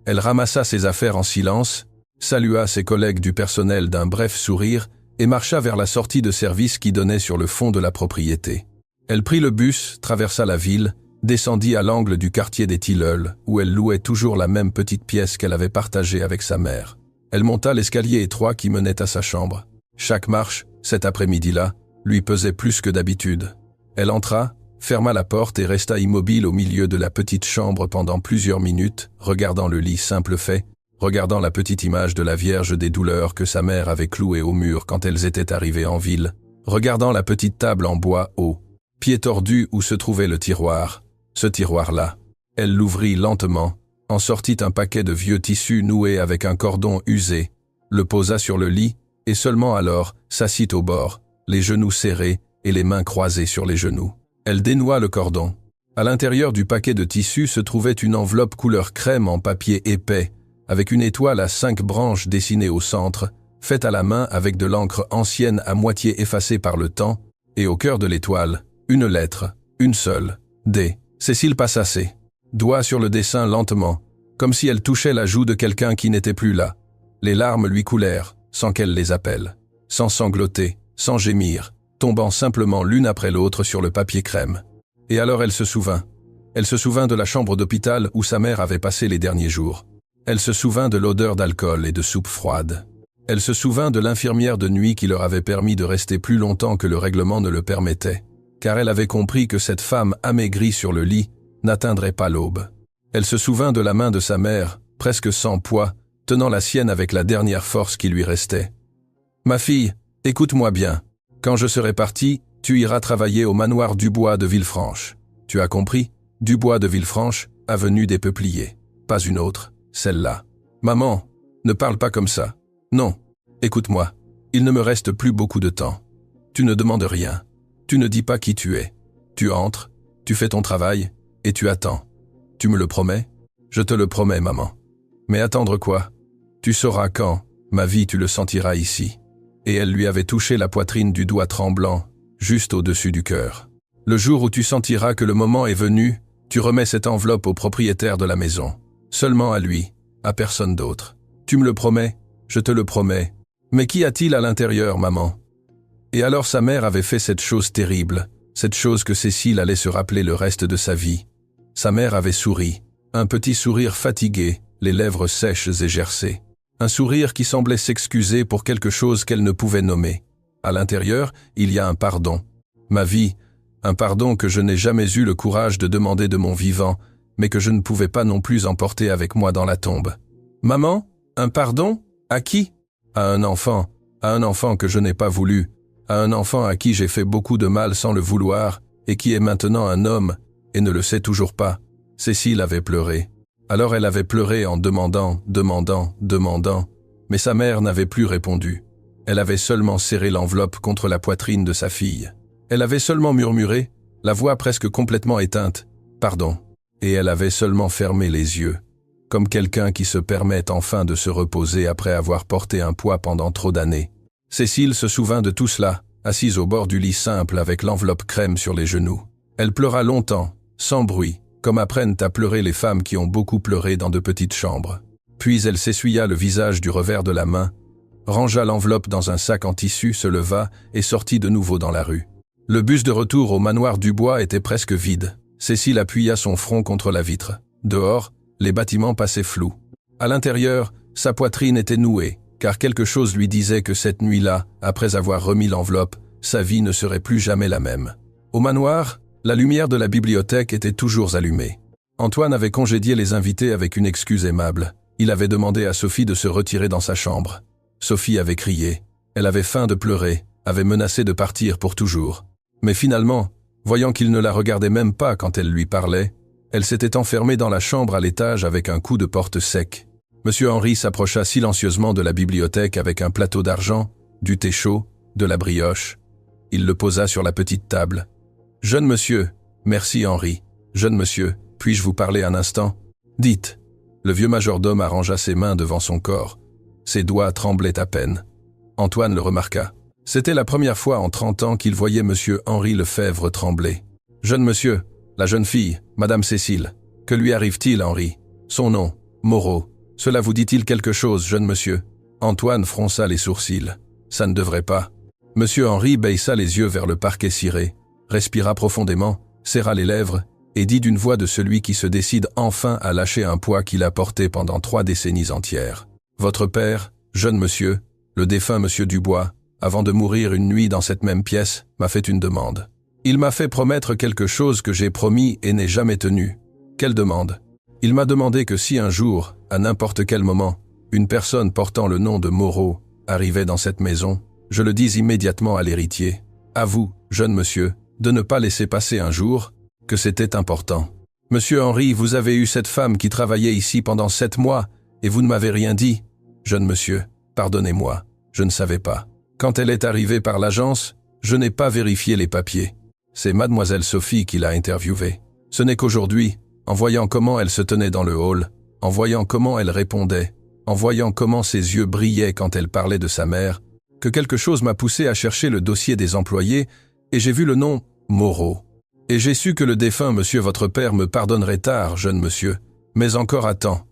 Elle ramassa ses affaires en silence, salua ses collègues du personnel d'un bref sourire et marcha vers la sortie de service qui donnait sur le fond de la propriété. Elle prit le bus, traversa la ville, descendit à l'angle du quartier des Tilleuls, où elle louait toujours la même petite pièce qu'elle avait partagée avec sa mère. Elle monta l'escalier étroit qui menait à sa chambre. Chaque marche, cet après-midi-là, lui pesait plus que d'habitude. Elle entra, ferma la porte et resta immobile au milieu de la petite chambre pendant plusieurs minutes, regardant le lit simple fait, regardant la petite image de la Vierge des Douleurs que sa mère avait clouée au mur quand elles étaient arrivées en ville, regardant la petite table en bois haut, pied tordu où se trouvait le tiroir. Ce tiroir-là. Elle l'ouvrit lentement, en sortit un paquet de vieux tissus noués avec un cordon usé, le posa sur le lit, et seulement alors s'assit au bord, les genoux serrés et les mains croisées sur les genoux. Elle dénoua le cordon. À l'intérieur du paquet de tissus se trouvait une enveloppe couleur crème en papier épais, avec une étoile à 5 branches dessinée au centre, faite à la main avec de l'encre ancienne à moitié effacée par le temps, et au cœur de l'étoile, une lettre, une seule, D. Cécile Passassé. Doigt sur le dessin lentement, comme si elle touchait la joue de quelqu'un qui n'était plus là. Les larmes lui coulèrent, sans qu'elle les appelle, sans sangloter, sans gémir, tombant simplement l'une après l'autre sur le papier crème. Et alors elle se souvint. Elle se souvint de la chambre d'hôpital où sa mère avait passé les derniers jours. Elle se souvint de l'odeur d'alcool et de soupe froide. Elle se souvint de l'infirmière de nuit qui leur avait permis de rester plus longtemps que le règlement ne le permettait, car elle avait compris que cette femme amaigrie sur le lit n'atteindrait pas l'aube. Elle se souvint de la main de sa mère, presque sans poids, tenant la sienne avec la dernière force qui lui restait. « Ma fille, écoute-moi bien. Quand je serai parti, tu iras travailler au manoir Dubois de Villefranche. Tu as compris? Dubois de Villefranche, avenue des Peupliers. Pas une autre, celle-là. Maman, ne parle pas comme ça. Non, écoute-moi. Il ne me reste plus beaucoup de temps. Tu ne demandes rien. Tu ne dis pas qui tu es. Tu entres, tu fais ton travail, et tu attends. Tu me le promets? Je te le promets, maman. Mais attendre quoi? Tu sauras quand, ma vie, tu le sentiras ici. Et elle lui avait touché la poitrine du doigt tremblant, juste au-dessus du cœur. Le jour où tu sentiras que le moment est venu, tu remets cette enveloppe au propriétaire de la maison. Seulement à lui, à personne d'autre. Tu me le promets? Je te le promets. Mais qu'y a-t-il à l'intérieur, maman? Et alors sa mère avait fait cette chose terrible, cette chose que Cécile allait se rappeler le reste de sa vie. Sa mère avait souri, un petit sourire fatigué, les lèvres sèches et gercées. Un sourire qui semblait s'excuser pour quelque chose qu'elle ne pouvait nommer. À l'intérieur, il y a un pardon. Ma vie, un pardon que je n'ai jamais eu le courage de demander de mon vivant, mais que je ne pouvais pas non plus emporter avec moi dans la tombe. Maman, un pardon? À qui? À un enfant que je n'ai pas voulu, à un enfant à qui j'ai fait beaucoup de mal sans le vouloir, et qui est maintenant un homme, et ne le sait toujours pas. Cécile avait pleuré. Alors elle avait pleuré en demandant, mais sa mère n'avait plus répondu. Elle avait seulement serré l'enveloppe contre la poitrine de sa fille. Elle avait seulement murmuré, la voix presque complètement éteinte, « Pardon », et elle avait seulement fermé les yeux, comme quelqu'un qui se permet enfin de se reposer après avoir porté un poids pendant trop d'années. Cécile se souvint de tout cela, assise au bord du lit simple avec l'enveloppe crème sur les genoux. Elle pleura longtemps, sans bruit, comme apprennent à pleurer les femmes qui ont beaucoup pleuré dans de petites chambres. Puis elle s'essuya le visage du revers de la main, rangea l'enveloppe dans un sac en tissu, se leva et sortit de nouveau dans la rue. Le bus de retour au manoir Dubois était presque vide. Cécile appuya son front contre la vitre. Dehors, les bâtiments passaient flous. À l'intérieur, sa poitrine était nouée, car quelque chose lui disait que cette nuit-là, après avoir remis l'enveloppe, sa vie ne serait plus jamais la même. Au manoir, la lumière de la bibliothèque était toujours allumée. Antoine avait congédié les invités avec une excuse aimable. Il avait demandé à Sophie de se retirer dans sa chambre. Sophie avait crié. Elle avait faim de pleurer, avait menacé de partir pour toujours. Mais finalement, voyant qu'il ne la regardait même pas quand elle lui parlait, elle s'était enfermée dans la chambre à l'étage avec un coup de porte sec. Monsieur Henri s'approcha silencieusement de la bibliothèque avec un plateau d'argent, du thé chaud, de la brioche. Il le posa sur la petite table. « Jeune monsieur, merci Henri. Jeune monsieur, puis-je vous parler un instant? Dites. » Le vieux majordome arrangea ses mains devant son corps. Ses doigts tremblaient à peine. Antoine le remarqua. C'était la première fois en 30 ans qu'il voyait monsieur Henri Lefebvre trembler. « Jeune monsieur, la jeune fille, madame Cécile. Que lui arrive-t-il, Henri? Son nom, Moreau. Cela vous dit-il quelque chose, jeune monsieur? » Antoine fronça les sourcils. « Ça ne devrait pas. » Monsieur Henri baissa les yeux vers le parquet ciré, respira profondément, serra les lèvres, et dit d'une voix de celui qui se décide enfin à lâcher un poids qu'il a porté pendant 3 décennies entières. « Votre père, jeune monsieur, le défunt monsieur Dubois, avant de mourir une nuit dans cette même pièce, m'a fait une demande. Il m'a fait promettre quelque chose que j'ai promis et n'ai jamais tenu. Quelle demande? Il m'a demandé que si un jour, à n'importe quel moment, une personne portant le nom de Moreau arrivait dans cette maison, je le dise immédiatement à l'héritier. À vous, jeune monsieur, de ne pas laisser passer un jour, que c'était important. Monsieur Henri, vous avez eu cette femme qui travaillait ici pendant 7 mois, et vous ne m'avez rien dit. Jeune monsieur, pardonnez-moi, je ne savais pas. Quand elle est arrivée par l'agence, je n'ai pas vérifié les papiers. C'est mademoiselle Sophie qui l'a interviewée. Ce n'est qu'aujourd'hui, en voyant comment elle se tenait dans le hall, en voyant comment elle répondait, en voyant comment ses yeux brillaient quand elle parlait de sa mère, que quelque chose m'a poussé à chercher le dossier des employés et j'ai vu le nom Moreau. Et j'ai su que le défunt monsieur votre père me pardonnerait tard, jeune monsieur, mais encore à temps.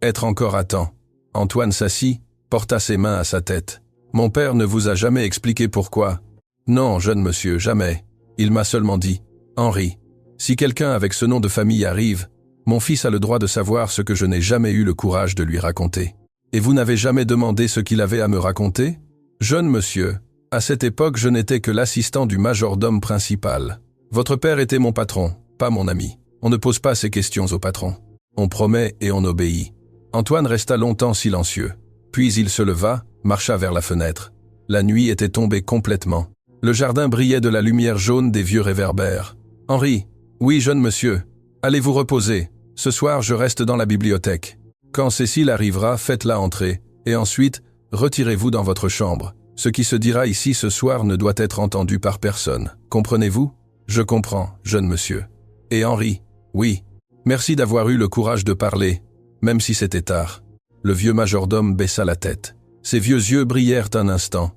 Être encore à temps. Antoine s'assit, porta ses mains à sa tête. Mon père ne vous a jamais expliqué pourquoi. Non, jeune monsieur, jamais. Il m'a seulement dit, Henri, si quelqu'un avec ce nom de famille arrive, mon fils a le droit de savoir ce que je n'ai jamais eu le courage de lui raconter. Et vous n'avez jamais demandé ce qu'il avait à me raconter? Jeune monsieur, à cette époque je n'étais que l'assistant du majordome principal. Votre père était mon patron, pas mon ami. On ne pose pas ces questions au patron. On promet et on obéit. Antoine resta longtemps silencieux. Puis il se leva, marcha vers la fenêtre. La nuit était tombée complètement. Le jardin brillait de la lumière jaune des vieux réverbères. Henri, oui jeune monsieur, allez vous reposer. Ce soir je reste dans la bibliothèque. Quand Cécile arrivera, faites-la entrer, et ensuite, retirez-vous dans votre chambre. Ce qui se dira ici ce soir ne doit être entendu par personne. Comprenez-vous? Je comprends, jeune monsieur. Et Henri, oui. Merci d'avoir eu le courage de parler, même si c'était tard. Le vieux majordome baissa la tête. Ses vieux yeux brillèrent un instant.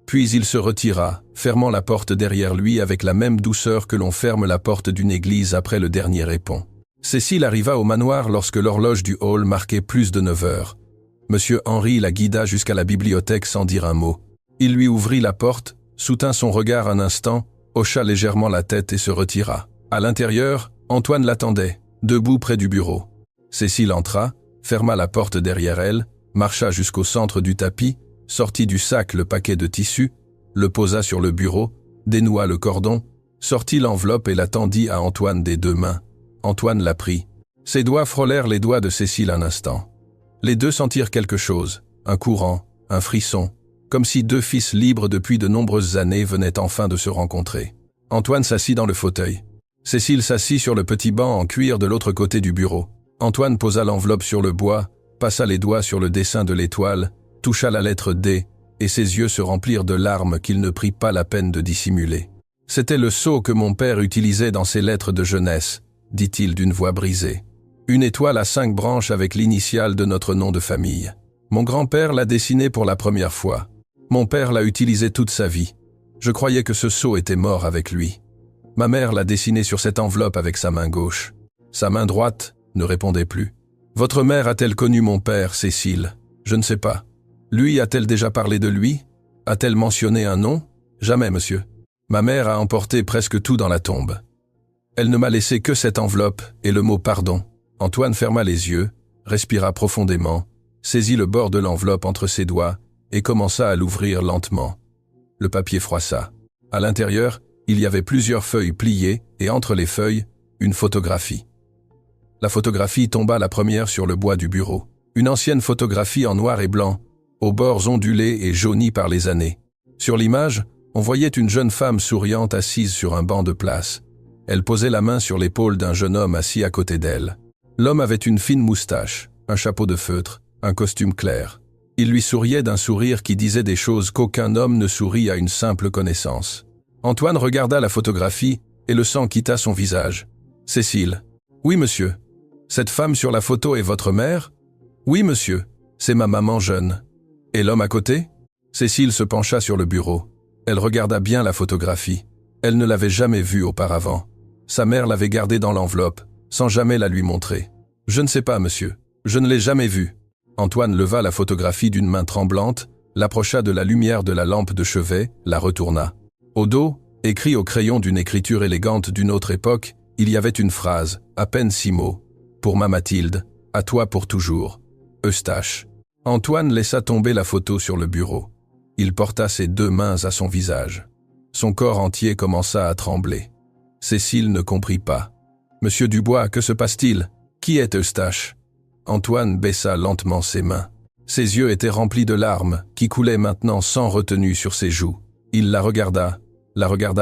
Puis il se retira, fermant la porte derrière lui avec la même douceur que l'on ferme la porte d'une église après le dernier répon. Cécile arriva au manoir lorsque l'horloge du hall marquait plus de 9 heures. Monsieur Henri la guida jusqu'à la bibliothèque sans dire un mot. Il lui ouvrit la porte, soutint son regard un instant, hocha légèrement la tête et se retira. À l'intérieur, Antoine l'attendait, debout près du bureau. Cécile entra, ferma la porte derrière elle, marcha jusqu'au centre du tapis, sortit du sac le paquet de tissus, le posa sur le bureau, dénoua le cordon, sortit l'enveloppe et la tendit à Antoine des 2 mains. Antoine la prit. Ses doigts frôlèrent les doigts de Cécile un instant. Les deux sentirent quelque chose, un courant, un frisson, comme si 2 fils libres depuis de nombreuses années venaient enfin de se rencontrer. Antoine s'assit dans le fauteuil. Cécile s'assit sur le petit banc en cuir de l'autre côté du bureau. Antoine posa l'enveloppe sur le bois, passa les doigts sur le dessin de l'étoile, toucha la lettre D, et ses yeux se remplirent de larmes qu'il ne prit pas la peine de dissimuler. C'était le sceau que mon père utilisait dans ses lettres de jeunesse, dit-il d'une voix brisée. Une étoile à 5 branches avec l'initiale de notre nom de famille. Mon grand-père l'a dessiné pour la première fois. Mon père l'a utilisé toute sa vie. Je croyais que ce sceau était mort avec lui. Ma mère l'a dessiné sur cette enveloppe avec sa main gauche. Sa main droite ne répondait plus. Votre mère a-t-elle connu mon père, Cécile? Je ne sais pas. Lui a-t-elle déjà parlé de lui? A-t-elle mentionné un nom? Jamais, monsieur. Ma mère a emporté presque tout dans la tombe. Elle ne m'a laissé que cette enveloppe et le mot pardon. Antoine ferma les yeux, respira profondément, saisit le bord de l'enveloppe entre ses doigts et commença à l'ouvrir lentement. Le papier froissa. À l'intérieur, il y avait plusieurs feuilles pliées et entre les feuilles, une photographie. La photographie tomba la première sur le bois du bureau. Une ancienne photographie en noir et blanc, aux bords ondulés et jaunis par les années. Sur l'image, on voyait une jeune femme souriante assise sur un banc de place. Elle posait la main sur l'épaule d'un jeune homme assis à côté d'elle. L'homme avait une fine moustache, un chapeau de feutre, un costume clair. Il lui souriait d'un sourire qui disait des choses qu'aucun homme ne sourit à une simple connaissance. Antoine regarda la photographie et le sang quitta son visage. Cécile. Oui, monsieur. Cette femme sur la photo est votre mère? Oui, monsieur. C'est ma maman jeune. Et l'homme à côté? Cécile se pencha sur le bureau. Elle regarda bien la photographie. Elle ne l'avait jamais vue auparavant. Sa mère l'avait gardée dans l'enveloppe, sans jamais la lui montrer. Je ne sais pas, monsieur. Je ne l'ai jamais vue. Antoine leva la photographie d'une main tremblante, l'approcha de la lumière de la lampe de chevet, la retourna. Au dos, écrit au crayon d'une écriture élégante d'une autre époque, il y avait une phrase, à peine 6 mots. Pour ma Mathilde, à toi pour toujours. Eustache. Antoine laissa tomber la photo sur le bureau. Il porta ses 2 mains à son visage. Son corps entier commença à trembler. Cécile ne comprit pas. « Monsieur Dubois, que se passe-t-il? Qui est Eustache ?» Antoine baissa lentement ses mains. Ses yeux étaient remplis de larmes, qui coulaient maintenant sans retenue sur ses joues. Il la regarda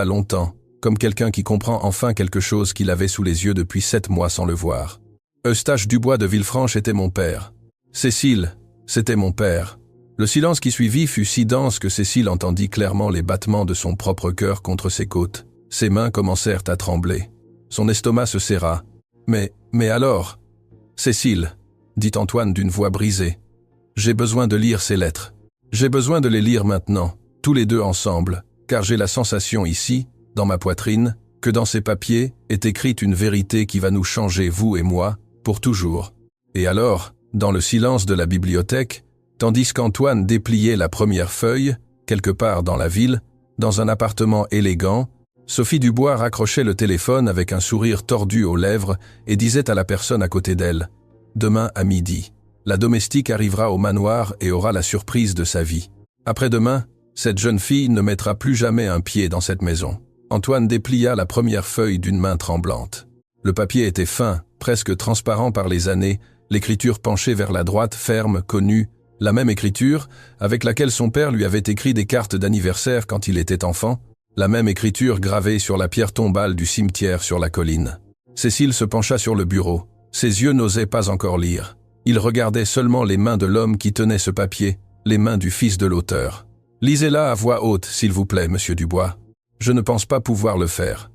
longtemps, comme quelqu'un qui comprend enfin quelque chose qu'il avait sous les yeux depuis 7 mois sans le voir. Eustache Dubois de Villefranche était mon père. Cécile, c'était mon père. Le silence qui suivit fut si dense que Cécile entendit clairement les battements de son propre cœur contre ses côtes. Ses mains commencèrent à trembler. Son estomac se serra. Mais alors? Cécile, dit Antoine d'une voix brisée. J'ai besoin de lire ces lettres. J'ai besoin de les lire maintenant, tous les deux ensemble, car j'ai la sensation ici, dans ma poitrine, que dans ces papiers est écrite une vérité qui va nous changer, vous et moi, pour toujours. Et alors, dans le silence de la bibliothèque, tandis qu'Antoine dépliait la première feuille, quelque part dans la ville, dans un appartement élégant, Sophie Dubois raccrochait le téléphone avec un sourire tordu aux lèvres et disait à la personne à côté d'elle « Demain à midi, la domestique arrivera au manoir et aura la surprise de sa vie. Après-demain, cette jeune fille ne mettra plus jamais un pied dans cette maison. » Antoine déplia la première feuille d'une main tremblante. Le papier était fin, presque transparent par les années, l'écriture penchée vers la droite, ferme, connue, la même écriture avec laquelle son père lui avait écrit des cartes d'anniversaire quand il était enfant, la même écriture gravée sur la pierre tombale du cimetière sur la colline. Cécile se pencha sur le bureau. Ses yeux n'osaient pas encore lire. Il regardait seulement les mains de l'homme qui tenait ce papier, les mains du fils de l'auteur. « Lisez-la à voix haute, s'il vous plaît, monsieur Dubois. Je ne pense pas pouvoir le faire. »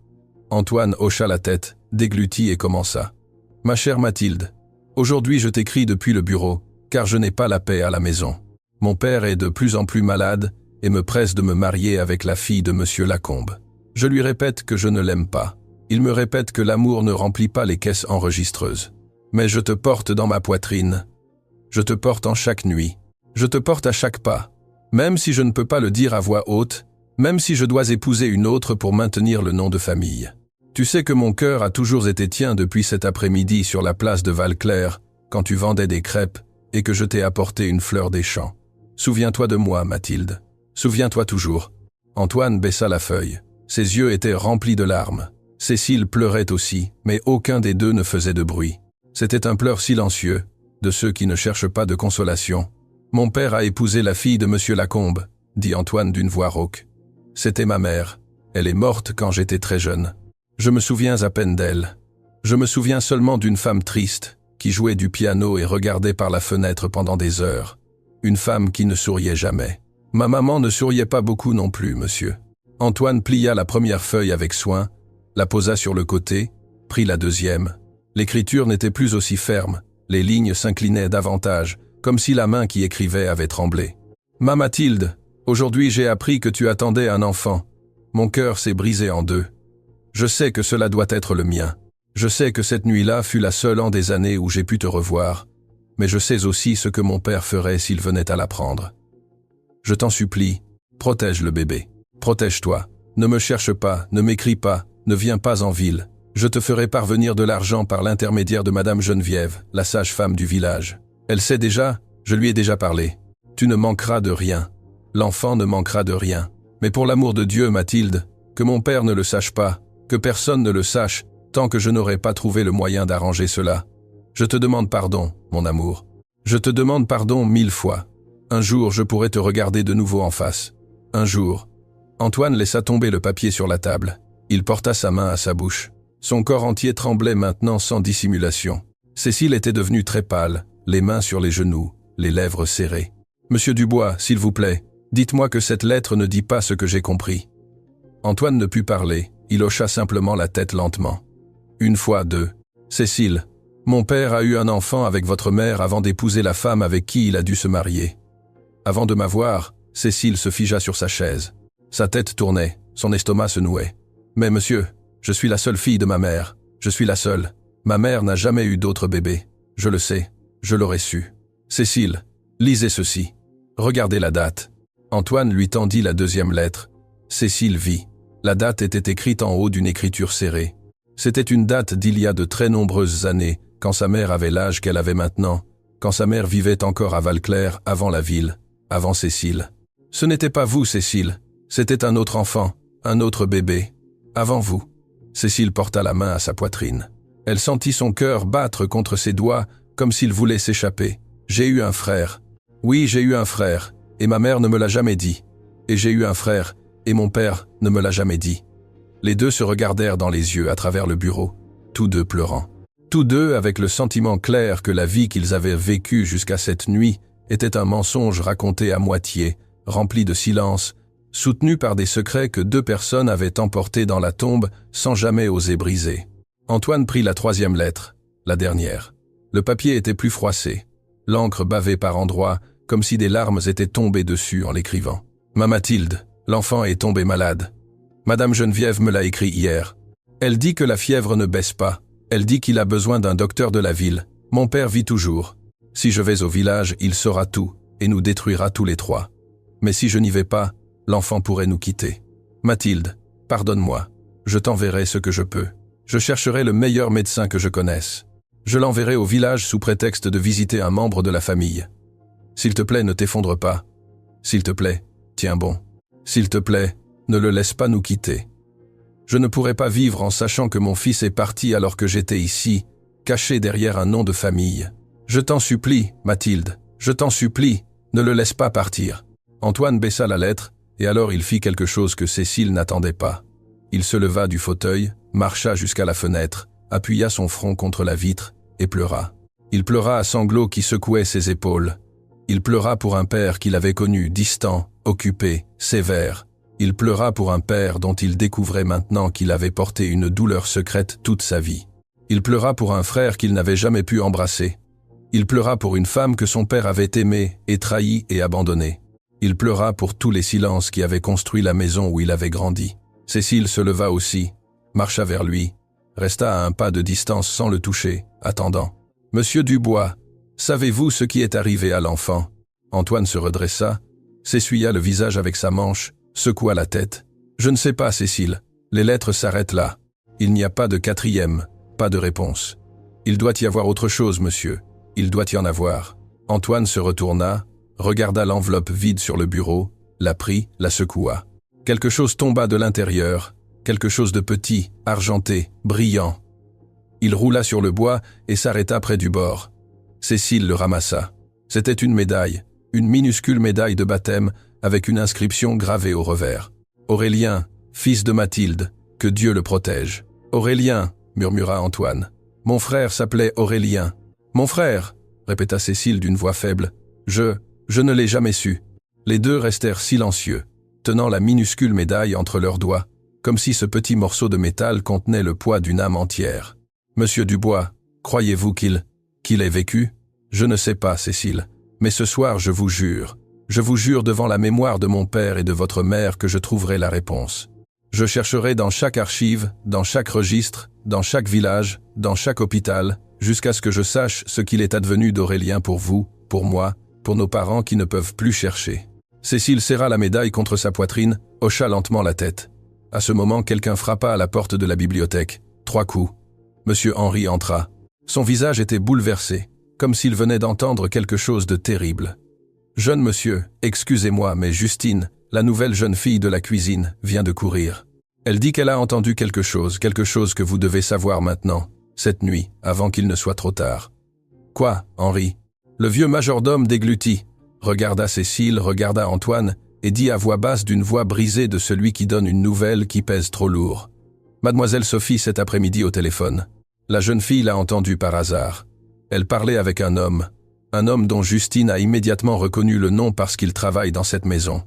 Antoine hocha la tête, déglutit et commença. « Ma chère Mathilde, aujourd'hui je t'écris depuis le bureau, car je n'ai pas la paix à la maison. Mon père est de plus en plus malade et me presse de me marier avec la fille de monsieur Lacombe. Je lui répète que je ne l'aime pas. Il me répète que l'amour ne remplit pas les caisses enregistreuses. Mais je te porte dans ma poitrine. Je te porte en chaque nuit. Je te porte à chaque pas. Même si je ne peux pas le dire à voix haute, même si je dois épouser une autre pour maintenir le nom de famille. Tu sais que mon cœur a toujours été tien depuis cet après-midi sur la place de Valclair, quand tu vendais des crêpes et que je t'ai apporté une fleur des champs. Souviens-toi de moi, Mathilde. Souviens-toi toujours. » Antoine baissa la feuille. Ses yeux étaient remplis de larmes. Cécile pleurait aussi, mais aucun des deux ne faisait de bruit. C'était un pleur silencieux, de ceux qui ne cherchent pas de consolation. « Mon père a épousé la fille de monsieur Lacombe, » dit Antoine d'une voix rauque. « C'était ma mère. Elle est morte quand j'étais très jeune. Je me souviens à peine d'elle. Je me souviens seulement d'une femme triste, qui jouait du piano et regardait par la fenêtre pendant des heures. Une femme qui ne souriait jamais. Ma maman ne souriait pas beaucoup non plus, monsieur. » Antoine plia la première feuille avec soin, la posa sur le côté, prit la deuxième. L'écriture n'était plus aussi ferme, les lignes s'inclinaient davantage, comme si la main qui écrivait avait tremblé. « Ma Mathilde, aujourd'hui j'ai appris que tu attendais un enfant. Mon cœur s'est brisé en deux. Je sais que cela doit être le mien. Je sais que cette nuit-là fut la seule en des années où j'ai pu te revoir, mais je sais aussi ce que mon père ferait s'il venait à l'apprendre. Je t'en supplie, protège le bébé. Protège-toi. Ne me cherche pas, ne m'écris pas, ne viens pas en ville. Je te ferai parvenir de l'argent par l'intermédiaire de Madame Geneviève, la sage-femme du village. Elle sait déjà, je lui ai déjà parlé. Tu ne manqueras de rien. L'enfant ne manquera de rien. Mais pour l'amour de Dieu, Mathilde, que mon père ne le sache pas, que personne ne le sache, tant que je n'aurai pas trouvé le moyen d'arranger cela. Je te demande pardon, mon amour. Je te demande pardon 1000 fois. Un jour, je pourrai te regarder de nouveau en face. Un jour. » Antoine laissa tomber le papier sur la table. Il porta sa main à sa bouche. Son corps entier tremblait maintenant sans dissimulation. Cécile était devenue très pâle, les mains sur les genoux, les lèvres serrées. « Monsieur Dubois, s'il vous plaît, dites-moi que cette lettre ne dit pas ce que j'ai compris. » Antoine ne put parler, il hocha simplement la tête lentement. Une fois, deux. « Cécile, mon père a eu un enfant avec votre mère avant d'épouser la femme avec qui il a dû se marier. » Avant de m'avoir, Cécile se figea sur sa chaise. Sa tête tournait, son estomac se nouait. « Mais monsieur, je suis la seule fille de ma mère. Je suis la seule. Ma mère n'a jamais eu d'autre bébé. Je le sais. Je l'aurais su. Cécile, lisez ceci. Regardez la date. » Antoine lui tendit la deuxième lettre. Cécile vit. La date était écrite en haut d'une écriture serrée. C'était une date d'il y a de très nombreuses années, quand sa mère avait l'âge qu'elle avait maintenant, quand sa mère vivait encore à Valclair, avant la ville, avant Cécile. Ce n'était pas vous, Cécile. C'était un autre enfant, un autre bébé. Avant vous. Cécile porta la main à sa poitrine. Elle sentit son cœur battre contre ses doigts, comme s'il voulait s'échapper. J'ai eu un frère. Oui, j'ai eu un frère, et ma mère ne me l'a jamais dit. Et j'ai eu un frère, et mon père ne me l'a jamais dit. Les deux se regardèrent dans les yeux à travers le bureau, tous deux pleurant. Tous deux avec le sentiment clair que la vie qu'ils avaient vécue jusqu'à cette nuit était un mensonge raconté à moitié, rempli de silence, soutenu par des secrets que deux personnes avaient emportés dans la tombe sans jamais oser briser. Antoine prit la troisième lettre, la dernière. Le papier était plus froissé, l'encre bavait par endroits, comme si des larmes étaient tombées dessus en l'écrivant. « Ma Mathilde, l'enfant est tombé malade. Madame Geneviève me l'a écrit hier. Elle dit que la fièvre ne baisse pas. Elle dit qu'il a besoin d'un docteur de la ville. Mon père vit toujours. Si je vais au village, il saura tout et nous détruira tous les trois. Mais si je n'y vais pas, l'enfant pourrait nous quitter. Mathilde, pardonne-moi. Je t'enverrai ce que je peux. Je chercherai le meilleur médecin que je connaisse. Je l'enverrai au village sous prétexte de visiter un membre de la famille. S'il te plaît, ne t'effondre pas. S'il te plaît, tiens bon. S'il te plaît, ne le laisse pas nous quitter. Je ne pourrais pas vivre en sachant que mon fils est parti alors que j'étais ici, caché derrière un nom de famille. Je t'en supplie, Mathilde, je t'en supplie, ne le laisse pas partir. » Antoine baissa la lettre, et alors il fit quelque chose que Cécile n'attendait pas. Il se leva du fauteuil, marcha jusqu'à la fenêtre, appuya son front contre la vitre et pleura. Il pleura à sanglots qui secouaient ses épaules. Il pleura pour un père qu'il avait connu, distant, occupé, sévère. Il pleura pour un père dont il découvrait maintenant qu'il avait porté une douleur secrète toute sa vie. Il pleura pour un frère qu'il n'avait jamais pu embrasser. Il pleura pour une femme que son père avait aimée et trahie et abandonnée. Il pleura pour tous les silences qui avaient construit la maison où il avait grandi. Cécile se leva aussi, marcha vers lui, resta à un pas de distance sans le toucher, attendant. « Monsieur Dubois, savez-vous ce qui est arrivé à l'enfant » Antoine se redressa, s'essuya le visage avec sa manche, secoua la tête. « Je ne sais pas, Cécile. Les lettres s'arrêtent là. Il n'y a pas de quatrième, pas de réponse. Il doit y avoir autre chose, monsieur. Il doit y en avoir. » Antoine se retourna, regarda l'enveloppe vide sur le bureau, la prit, la secoua. Quelque chose tomba de l'intérieur, quelque chose de petit, argenté, brillant. Il roula sur le bois et s'arrêta près du bord. Cécile le ramassa. C'était une médaille, une minuscule médaille de baptême avec une inscription gravée au revers. « Aurélien, fils de Mathilde, que Dieu le protège. »« Aurélien, » murmura Antoine. « Mon frère s'appelait Aurélien. »« Mon frère » répéta Cécile d'une voix faible. « Je ne l'ai jamais su. » Les deux restèrent silencieux, tenant la minuscule médaille entre leurs doigts, comme si ce petit morceau de métal contenait le poids d'une âme entière. « Monsieur Dubois, croyez-vous qu'il ait vécu ?»« Je ne sais pas, Cécile, mais ce soir je vous jure devant la mémoire de mon père et de votre mère que je trouverai la réponse. Je chercherai dans chaque archive, dans chaque registre, dans chaque village, dans chaque hôpital, jusqu'à ce que je sache ce qu'il est advenu d'Aurélien pour vous, pour moi, pour nos parents qui ne peuvent plus chercher. » Cécile serra la médaille contre sa poitrine, hocha lentement la tête. À ce moment, quelqu'un frappa à la porte de la bibliothèque. 3 coups. Monsieur Henri entra. Son visage était bouleversé, comme s'il venait d'entendre quelque chose de terrible. « Jeune monsieur, excusez-moi, mais Justine, la nouvelle jeune fille de la cuisine, vient de courir. Elle dit qu'elle a entendu quelque chose que vous devez savoir maintenant, cette nuit, avant qu'il ne soit trop tard. »« Quoi, Henri ?» Le vieux majordome déglutit, regarda Cécile, regarda Antoine, et dit à voix basse d'une voix brisée de celui qui donne une nouvelle qui pèse trop lourd. « Mademoiselle Sophie cet après-midi au téléphone. La jeune fille l'a entendue par hasard. Elle parlait avec un homme dont Justine a immédiatement reconnu le nom parce qu'il travaille dans cette maison. »«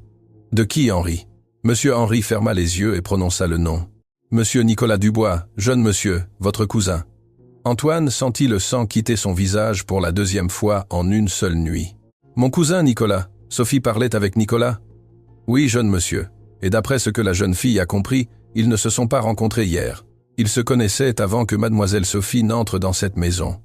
De qui, Henri ?» Monsieur Henri ferma les yeux et prononça le nom. « Monsieur Nicolas Dubois, jeune monsieur, votre cousin. » Antoine sentit le sang quitter son visage pour la 2e fois en une seule nuit. « Mon cousin Nicolas. Sophie parlait avec Nicolas ?»« Oui, jeune monsieur. Et d'après ce que la jeune fille a compris, ils ne se sont pas rencontrés hier. Ils se connaissaient avant que mademoiselle Sophie n'entre dans cette maison.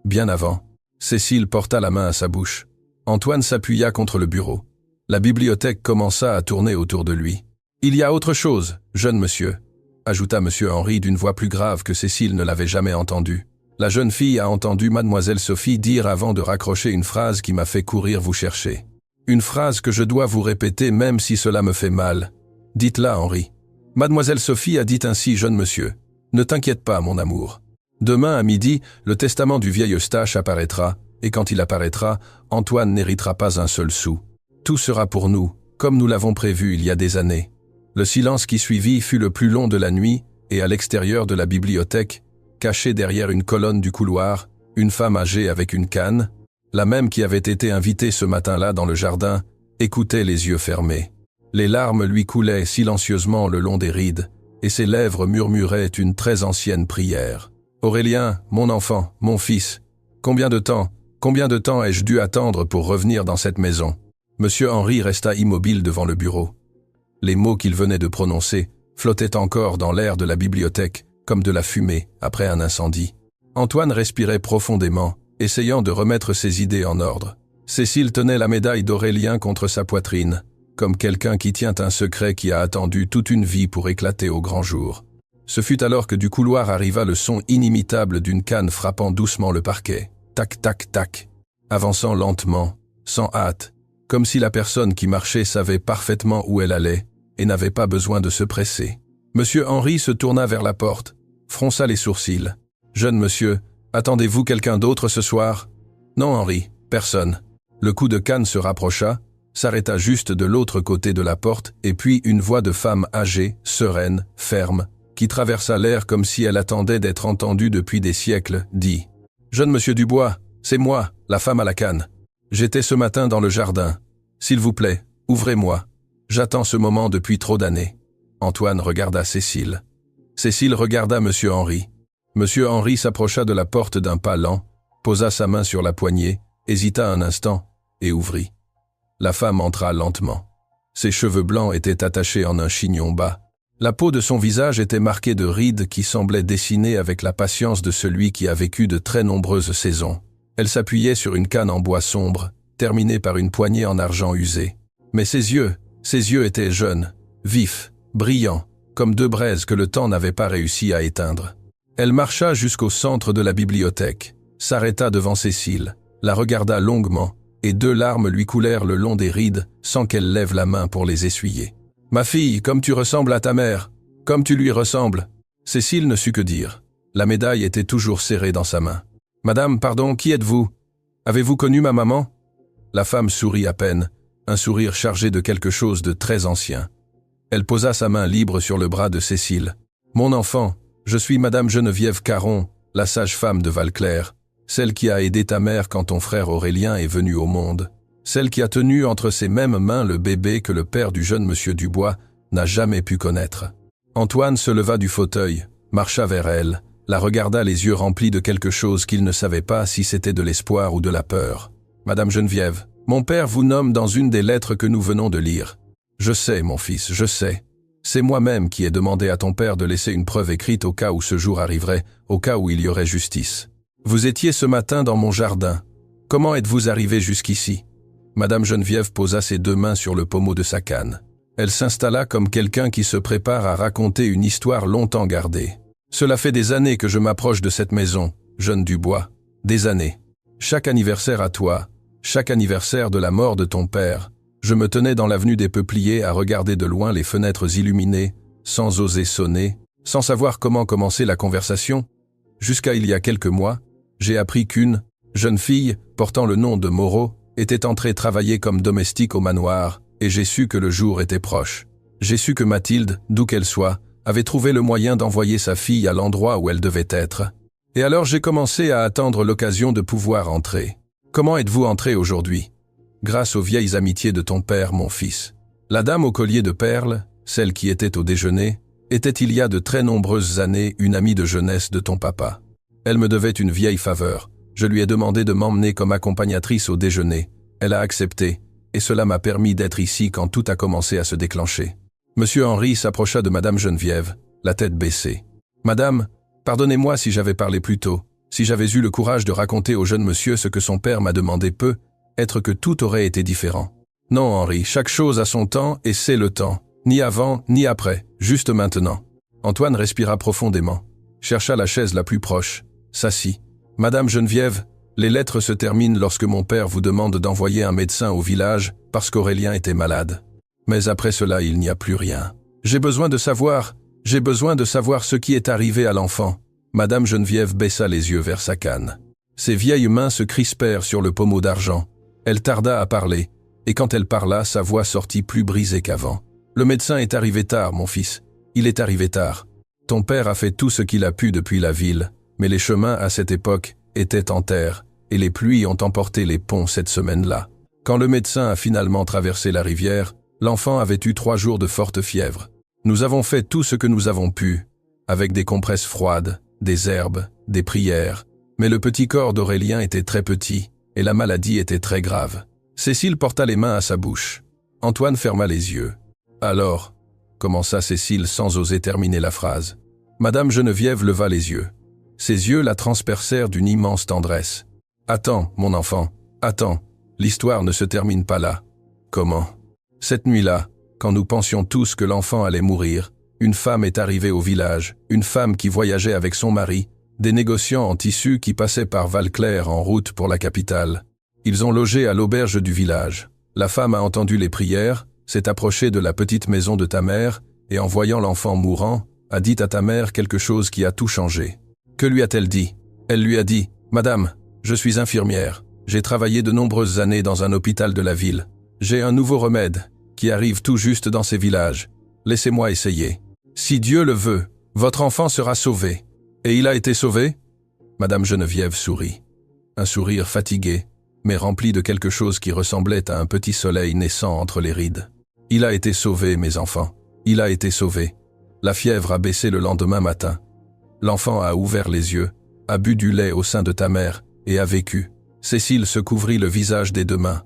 Bien avant. » Cécile porta la main à sa bouche. Antoine s'appuya contre le bureau. La bibliothèque commença à tourner autour de lui. « Il y a autre chose, jeune monsieur, » ajouta monsieur Henri d'une voix plus grave que Cécile ne l'avait jamais entendue. La jeune fille a entendu mademoiselle Sophie dire avant de raccrocher une phrase qui m'a fait courir vous chercher. Une phrase que je dois vous répéter même si cela me fait mal. Dites-la, Henri. Mademoiselle Sophie a dit ainsi, jeune monsieur. Ne t'inquiète pas, mon amour. Demain à midi, le testament du vieil Eustache apparaîtra, et quand il apparaîtra, Antoine n'héritera pas un seul sou. Tout sera pour nous, comme nous l'avons prévu il y a des années. Le silence qui suivit fut le plus long de la nuit, et à l'extérieur de la bibliothèque, cachée derrière une colonne du couloir, une femme âgée avec une canne, la même qui avait été invitée ce matin-là dans le jardin, écoutait les yeux fermés. Les larmes lui coulaient silencieusement le long des rides, et ses lèvres murmuraient une très ancienne prière. « Aurélien, mon enfant, mon fils, combien de temps ai-je dû attendre pour revenir dans cette maison ?» Monsieur Henri resta immobile devant le bureau. Les mots qu'il venait de prononcer flottaient encore dans l'air de la bibliothèque, comme de la fumée après un incendie. Antoine respirait profondément, essayant de remettre ses idées en ordre. Cécile tenait la médaille d'Aurélien contre sa poitrine, comme quelqu'un qui tient un secret qui a attendu toute une vie pour éclater au grand jour. Ce fut alors que du couloir arriva le son inimitable d'une canne frappant doucement le parquet. Tac, tac, tac. Avançant lentement, sans hâte, comme si la personne qui marchait savait parfaitement où elle allait et n'avait pas besoin de se presser. Monsieur Henri se tourna vers la porte, fronça les sourcils. « Jeune monsieur, attendez-vous quelqu'un d'autre ce soir ?»« Non, Henri, personne. » Le coup de canne se rapprocha, s'arrêta juste de l'autre côté de la porte, et puis une voix de femme âgée, sereine, ferme, qui traversa l'air comme si elle attendait d'être entendue depuis des siècles, dit « Jeune monsieur Dubois, c'est moi, la femme à la canne. J'étais ce matin dans le jardin. S'il vous plaît, ouvrez-moi. J'attends ce moment depuis trop d'années. » Antoine regarda Cécile. Cécile regarda Monsieur Henri. Monsieur Henri s'approcha de la porte d'un pas lent, posa sa main sur la poignée, hésita un instant et ouvrit. La femme entra lentement. Ses cheveux blancs étaient attachés en un chignon bas. La peau de son visage était marquée de rides qui semblaient dessinées avec la patience de celui qui a vécu de très nombreuses saisons. Elle s'appuyait sur une canne en bois sombre, terminée par une poignée en argent usé. Mais ses yeux étaient jeunes, vifs, brillants, comme deux braises que le temps n'avait pas réussi à éteindre. Elle marcha jusqu'au centre de la bibliothèque, s'arrêta devant Cécile, la regarda longuement, et 2 larmes lui coulèrent le long des rides sans qu'elle lève la main pour les essuyer. « Ma fille, comme tu ressembles à ta mère, comme tu lui ressembles !» Cécile ne sut que dire. La médaille était toujours serrée dans sa main. « Madame, pardon, qui êtes-vous? Avez-vous connu ma maman ?» La femme sourit à peine, un sourire chargé de quelque chose de très ancien. Elle posa sa main libre sur le bras de Cécile. « Mon enfant, je suis Madame Geneviève Caron, la sage-femme de Valclair, celle qui a aidé ta mère quand ton frère Aurélien est venu au monde, celle qui a tenu entre ses mêmes mains le bébé que le père du jeune monsieur Dubois n'a jamais pu connaître. » Antoine se leva du fauteuil, marcha vers elle, la regarda les yeux remplis de quelque chose qu'il ne savait pas si c'était de l'espoir ou de la peur. « Madame Geneviève, mon père vous nomme dans une des lettres que nous venons de lire. Je sais, mon fils, je sais. C'est moi-même qui ai demandé à ton père de laisser une preuve écrite au cas où ce jour arriverait, au cas où il y aurait justice. Vous étiez ce matin dans mon jardin. Comment êtes-vous arrivé jusqu'ici ?» Madame Geneviève posa ses 2 mains sur le pommeau de sa canne. Elle s'installa comme quelqu'un qui se prépare à raconter une histoire longtemps gardée. « Cela fait des années que je m'approche de cette maison, jeune Dubois. Des années. Chaque anniversaire à toi, chaque anniversaire de la mort de ton père, je me tenais dans l'avenue des Peupliers à regarder de loin les fenêtres illuminées, sans oser sonner, sans savoir comment commencer la conversation. Jusqu'à il y a quelques mois, j'ai appris qu'une jeune fille, portant le nom de Moreau, était entrée travailler comme domestique au manoir, et j'ai su que le jour était proche. J'ai su que Mathilde, d'où qu'elle soit, avait trouvé le moyen d'envoyer sa fille à l'endroit où elle devait être. Et alors j'ai commencé à attendre l'occasion de pouvoir entrer. Comment êtes-vous entré aujourd'hui ? Grâce aux vieilles amitiés de ton père, mon fils. La dame au collier de perles, celle qui était au déjeuner, était il y a de très nombreuses années une amie de jeunesse de ton papa. Elle me devait une vieille faveur. Je lui ai demandé de m'emmener comme accompagnatrice au déjeuner. Elle a accepté, et cela m'a permis d'être ici quand tout a commencé à se déclencher. Monsieur Henri s'approcha de Madame Geneviève, la tête baissée. « Madame, pardonnez-moi si j'avais parlé plus tôt, si j'avais eu le courage de raconter au jeune monsieur ce que son père m'a demandé peut, être que tout aurait été différent. Non, Henri, chaque chose a son temps et c'est le temps. Ni avant, ni après, juste maintenant. » Antoine respira profondément, chercha la chaise la plus proche, s'assit. « Madame Geneviève, les lettres se terminent lorsque mon père vous demande d'envoyer un médecin au village parce qu'Aurélien était malade. Mais après cela, il n'y a plus rien. J'ai besoin de savoir ce qui est arrivé à l'enfant. » Madame Geneviève baissa les yeux vers sa canne. Ses vieilles mains se crispèrent sur le pommeau d'argent. Elle tarda à parler, et quand elle parla, sa voix sortit plus brisée qu'avant. « Le médecin est arrivé tard, mon fils. Il est arrivé tard. Ton père a fait tout ce qu'il a pu depuis la ville, mais les chemins à cette époque étaient en terre, et les pluies ont emporté les ponts cette semaine-là. Quand le médecin a finalement traversé la rivière, l'enfant avait eu 3 jours de forte fièvre. Nous avons fait tout ce que nous avons pu, avec des compresses froides, des herbes, des prières, mais le petit corps d'Aurélien était très petit, et la maladie était très grave. Cécile porta les mains à sa bouche. Antoine ferma les yeux. Alors, commença Cécile sans oser terminer la phrase. Madame Geneviève leva les yeux. Ses yeux la transpercèrent d'une immense tendresse. « Attends, mon enfant, attends, l'histoire ne se termine pas là. » « Comment ?» Cette nuit-là, quand nous pensions tous que l'enfant allait mourir, une femme est arrivée au village, une femme qui voyageait avec son mari, des négociants en tissu qui passaient par Valclair en route pour la capitale. Ils ont logé à l'auberge du village. La femme a entendu les prières, s'est approchée de la petite maison de ta mère, et en voyant l'enfant mourant, a dit à ta mère quelque chose qui a tout changé. Que lui a-t-elle dit? Elle lui a dit « Madame, je suis infirmière. J'ai travaillé de nombreuses années dans un hôpital de la ville. J'ai un nouveau remède, qui arrive tout juste dans ces villages. Laissez-moi essayer. Si Dieu le veut, votre enfant sera sauvé. » Et il a été sauvé? Madame Geneviève sourit. Un sourire fatigué, mais rempli de quelque chose qui ressemblait à un petit soleil naissant entre les rides. Il a été sauvé, mes enfants. Il a été sauvé. La fièvre a baissé le lendemain matin. L'enfant a ouvert les yeux, a bu du lait au sein de ta mère et a vécu. Cécile se couvrit le visage des 2 mains.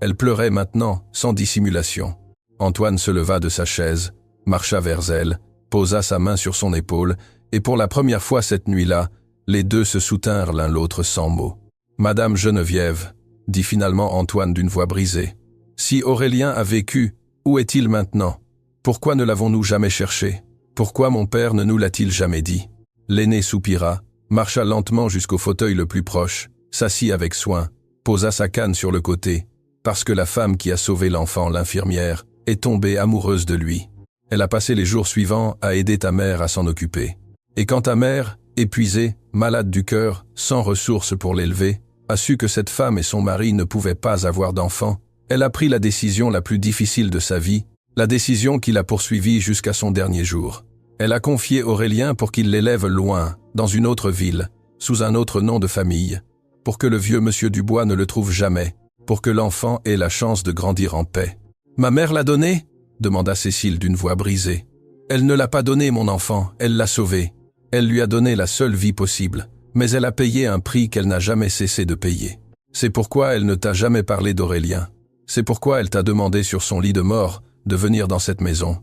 Elle pleurait maintenant, sans dissimulation. Antoine se leva de sa chaise, marcha vers elle, posa sa main sur son épaule, et pour la première fois cette nuit-là, les 2 se soutinrent l'un l'autre sans mots. « Madame Geneviève, » dit finalement Antoine d'une voix brisée, « si Aurélien a vécu, où est-il maintenant? Pourquoi ne l'avons-nous jamais cherché? Pourquoi mon père ne nous l'a-t-il jamais dit ?» L'aîné soupira, marcha lentement jusqu'au fauteuil le plus proche, s'assit avec soin, posa sa canne sur le côté, parce que la femme qui a sauvé l'enfant, l'infirmière, est tombée amoureuse de lui. Elle a passé les jours suivants à aider ta mère à s'en occuper. Et quand ta mère, épuisée, malade du cœur, sans ressources pour l'élever, a su que cette femme et son mari ne pouvaient pas avoir d'enfant, elle a pris la décision la plus difficile de sa vie, la décision qui l'a poursuivie jusqu'à son dernier jour. Elle a confié Aurélien pour qu'il l'élève loin, dans une autre ville, sous un autre nom de famille, pour que le vieux monsieur Dubois ne le trouve jamais, pour que l'enfant ait la chance de grandir en paix. « Ma mère l'a donné ?» demanda Cécile d'une voix brisée. « Elle ne l'a pas donné, mon enfant, elle l'a sauvé. Elle lui a donné la seule vie possible, mais elle a payé un prix qu'elle n'a jamais cessé de payer. C'est pourquoi elle ne t'a jamais parlé d'Aurélien. C'est pourquoi elle t'a demandé sur son lit de mort de venir dans cette maison.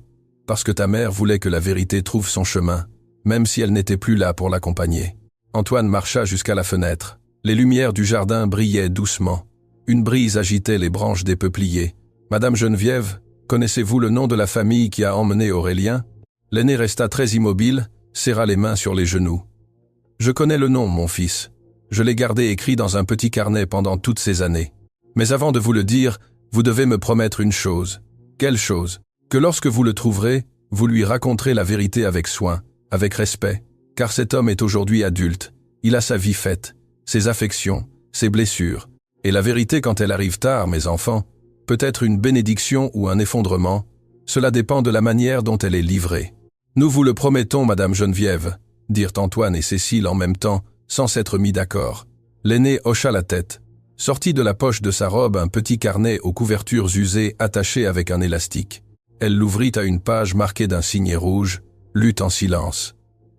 Parce que ta mère voulait que la vérité trouve son chemin, même si elle n'était plus là pour l'accompagner. » Antoine marcha jusqu'à la fenêtre. Les lumières du jardin brillaient doucement. Une brise agitait les branches des peupliers. « Madame Geneviève, connaissez-vous le nom de la famille qui a emmené Aurélien ?» L'aîné resta très immobile, serra les mains sur les genoux. « Je connais le nom, mon fils. Je l'ai gardé écrit dans un petit carnet pendant toutes ces années. Mais avant de vous le dire, vous devez me promettre une chose. » « Quelle chose ? Que lorsque vous le trouverez, vous lui raconterez la vérité avec soin, avec respect, car cet homme est aujourd'hui adulte, il a sa vie faite, ses affections, ses blessures, et la vérité quand elle arrive tard, mes enfants, peut être une bénédiction ou un effondrement, cela dépend de la manière dont elle est livrée. Nous vous le promettons, Madame Geneviève, dirent Antoine et Cécile en même temps, sans s'être mis d'accord. L'aîné hocha la tête, sortit de la poche de sa robe un petit carnet aux couvertures usées attaché avec un élastique. Elle l'ouvrit à une page marquée d'un signet rouge, lut en silence.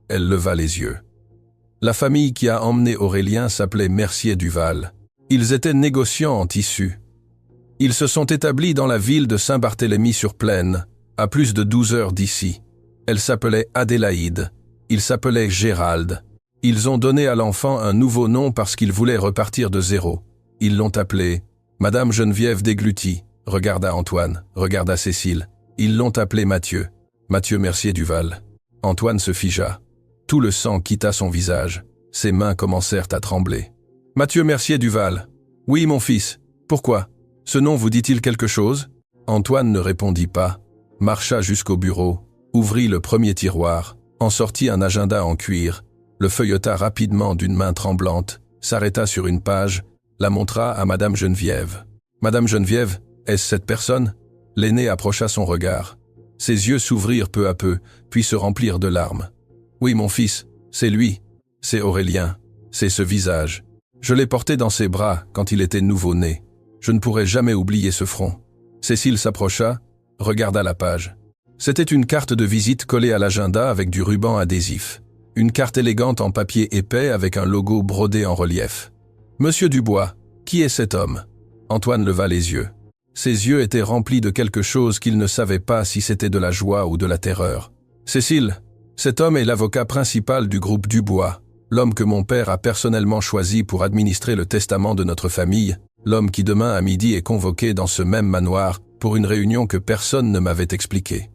Elle leva les yeux. La famille qui a emmené Aurélien s'appelait Mercier Duval. Ils étaient négociants en tissu. Ils se sont établis dans la ville de Saint-Barthélemy-sur-Plaine, à plus de 12 heures d'ici. Elle s'appelait Adélaïde. Il s'appelait Gérald. Ils ont donné à l'enfant un nouveau nom parce qu'ils voulaient repartir de zéro. Ils l'ont appelée Madame Geneviève Dégluty, regarda Antoine, regarda Cécile. Ils l'ont appelé Mathieu. Mathieu Mercier Duval. Antoine se figea. Tout le sang quitta son visage. Ses mains commencèrent à trembler. Mathieu Mercier Duval. Oui, mon fils. Pourquoi? Ce nom vous dit-il quelque chose? Antoine ne répondit pas, marcha jusqu'au bureau, ouvrit le premier tiroir, en sortit un agenda en cuir, le feuilleta rapidement d'une main tremblante, s'arrêta sur une page, la montra à Madame Geneviève. Madame Geneviève, est-ce cette personne? L'aîné approcha son regard. Ses yeux s'ouvrirent peu à peu, puis se remplirent de larmes. « Oui, mon fils, c'est lui. C'est Aurélien. C'est ce visage. Je l'ai porté dans ses bras quand il était nouveau-né. Je ne pourrai jamais oublier ce front. » Cécile s'approcha, regarda la page. C'était une carte de visite collée à l'agenda avec du ruban adhésif. Une carte élégante en papier épais avec un logo brodé en relief. « Monsieur Dubois, qui est cet homme ?» Antoine leva les yeux. Ses yeux étaient remplis de quelque chose qu'il ne savait pas si c'était de la joie ou de la terreur. « Cécile, cet homme est l'avocat principal du groupe Dubois, l'homme que mon père a personnellement choisi pour administrer le testament de notre famille, l'homme qui demain à midi est convoqué dans ce même manoir pour une réunion que personne ne m'avait expliquée. »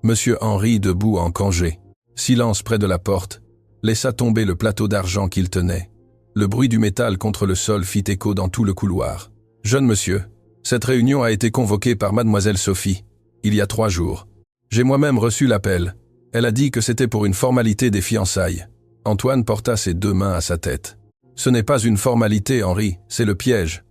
Monsieur Henri, debout en congé, silence près de la porte, laissa tomber le plateau d'argent qu'il tenait. Le bruit du métal contre le sol fit écho dans tout le couloir. « Jeune monsieur, cette réunion a été convoquée par mademoiselle Sophie, il y a 3 jours. J'ai moi-même reçu l'appel. Elle a dit que c'était pour une formalité des fiançailles. » Antoine porta ses 2 mains à sa tête. « Ce n'est pas une formalité, Henri, c'est le piège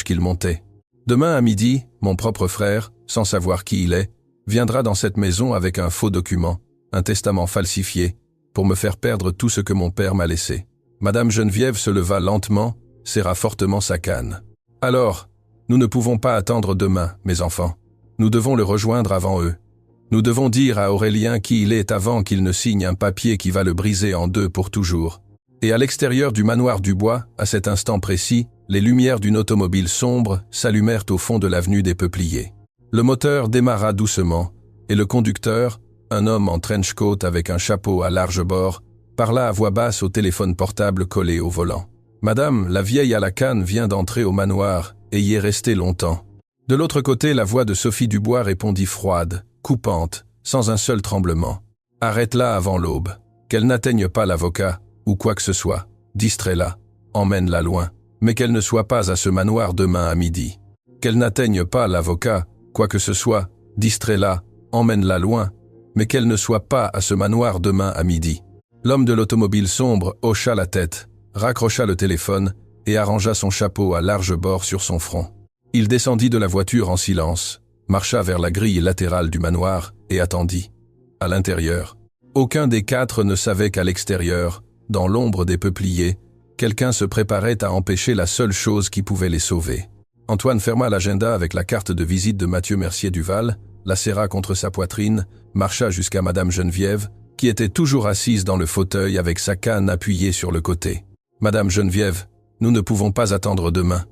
qu'il montait. Demain à midi, mon propre frère, sans savoir qui il est, viendra dans cette maison avec un faux document, un testament falsifié, pour me faire perdre tout ce que mon père m'a laissé. » Madame Geneviève se leva lentement, serra fortement sa canne. « Alors, nous ne pouvons pas attendre demain, mes enfants. Nous devons le rejoindre avant eux. Nous devons dire à Aurélien qui il est avant qu'il ne signe un papier qui va le briser en 2 pour toujours. » Et à l'extérieur du manoir Dubois, à cet instant précis, les lumières d'une automobile sombre s'allumèrent au fond de l'avenue des Peupliers. Le moteur démarra doucement, et le conducteur, un homme en trench coat avec un chapeau à large bord, parla à voix basse au téléphone portable collé au volant. « Madame, la vieille à la canne vient d'entrer au manoir et y est restée longtemps. » De l'autre côté, la voix de Sophie Dubois répondit froide, coupante, sans un seul tremblement. « Arrête-la avant l'aube. Qu'elle n'atteigne pas l'avocat, ou quoi que ce soit. Distrais-la. Emmène-la loin. Mais qu'elle ne soit pas à ce manoir demain à midi. Qu'elle n'atteigne pas l'avocat, quoi que ce soit. Distrais-la. Emmène-la loin. Mais qu'elle ne soit pas à ce manoir demain à midi. » L'homme de l'automobile sombre hocha la tête, raccrocha le téléphone et arrangea son chapeau à large bord sur son front. Il descendit de la voiture en silence, marcha vers la grille latérale du manoir et attendit. À l'intérieur, aucun des 4 ne savait qu'à l'extérieur, dans l'ombre des peupliers, quelqu'un se préparait à empêcher la seule chose qui pouvait les sauver. Antoine ferma l'agenda avec la carte de visite de Mathieu Mercier-Duval, la serra contre sa poitrine, marcha jusqu'à Madame Geneviève, qui était toujours assise dans le fauteuil avec sa canne appuyée sur le côté. « Madame Geneviève, nous ne pouvons pas attendre demain.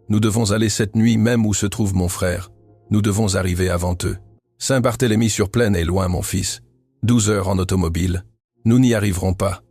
Nous devons aller cette nuit même où se trouve mon frère. Nous devons arriver avant eux. Saint-Barthélemy-sur-Plaine est loin, mon fils. 12 heures en automobile. Nous n'y arriverons pas.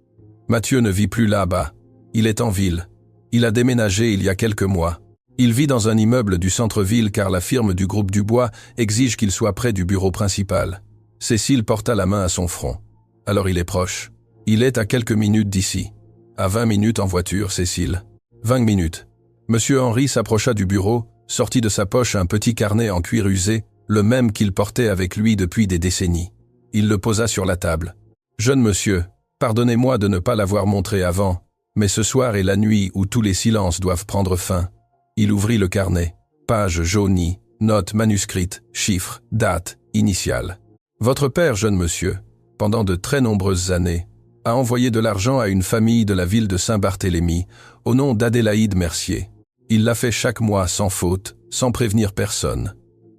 Mathieu ne vit plus là-bas. Il est en ville. Il a déménagé il y a quelques mois. Il vit dans un immeuble du centre-ville car la firme du groupe Dubois exige qu'il soit près du bureau principal. » Cécile porta la main à son front. « Alors il est proche. Il est à quelques minutes d'ici. À 20 minutes en voiture, Cécile. 20 minutes. » Monsieur Henri s'approcha du bureau, sortit de sa poche un petit carnet en cuir usé, le même qu'il portait avec lui depuis des décennies. Il le posa sur la table. « Jeune monsieur, pardonnez-moi de ne pas l'avoir montré avant, mais ce soir est la nuit où tous les silences doivent prendre fin. » Il ouvrit le carnet. Page jaunie, notes manuscrites, chiffres, dates, initiales. « Votre père, jeune monsieur, pendant de très nombreuses années, a envoyé de l'argent à une famille de la ville de Saint-Barthélemy, au nom d'Adélaïde Mercier. Il l'a fait chaque mois sans faute, sans prévenir personne.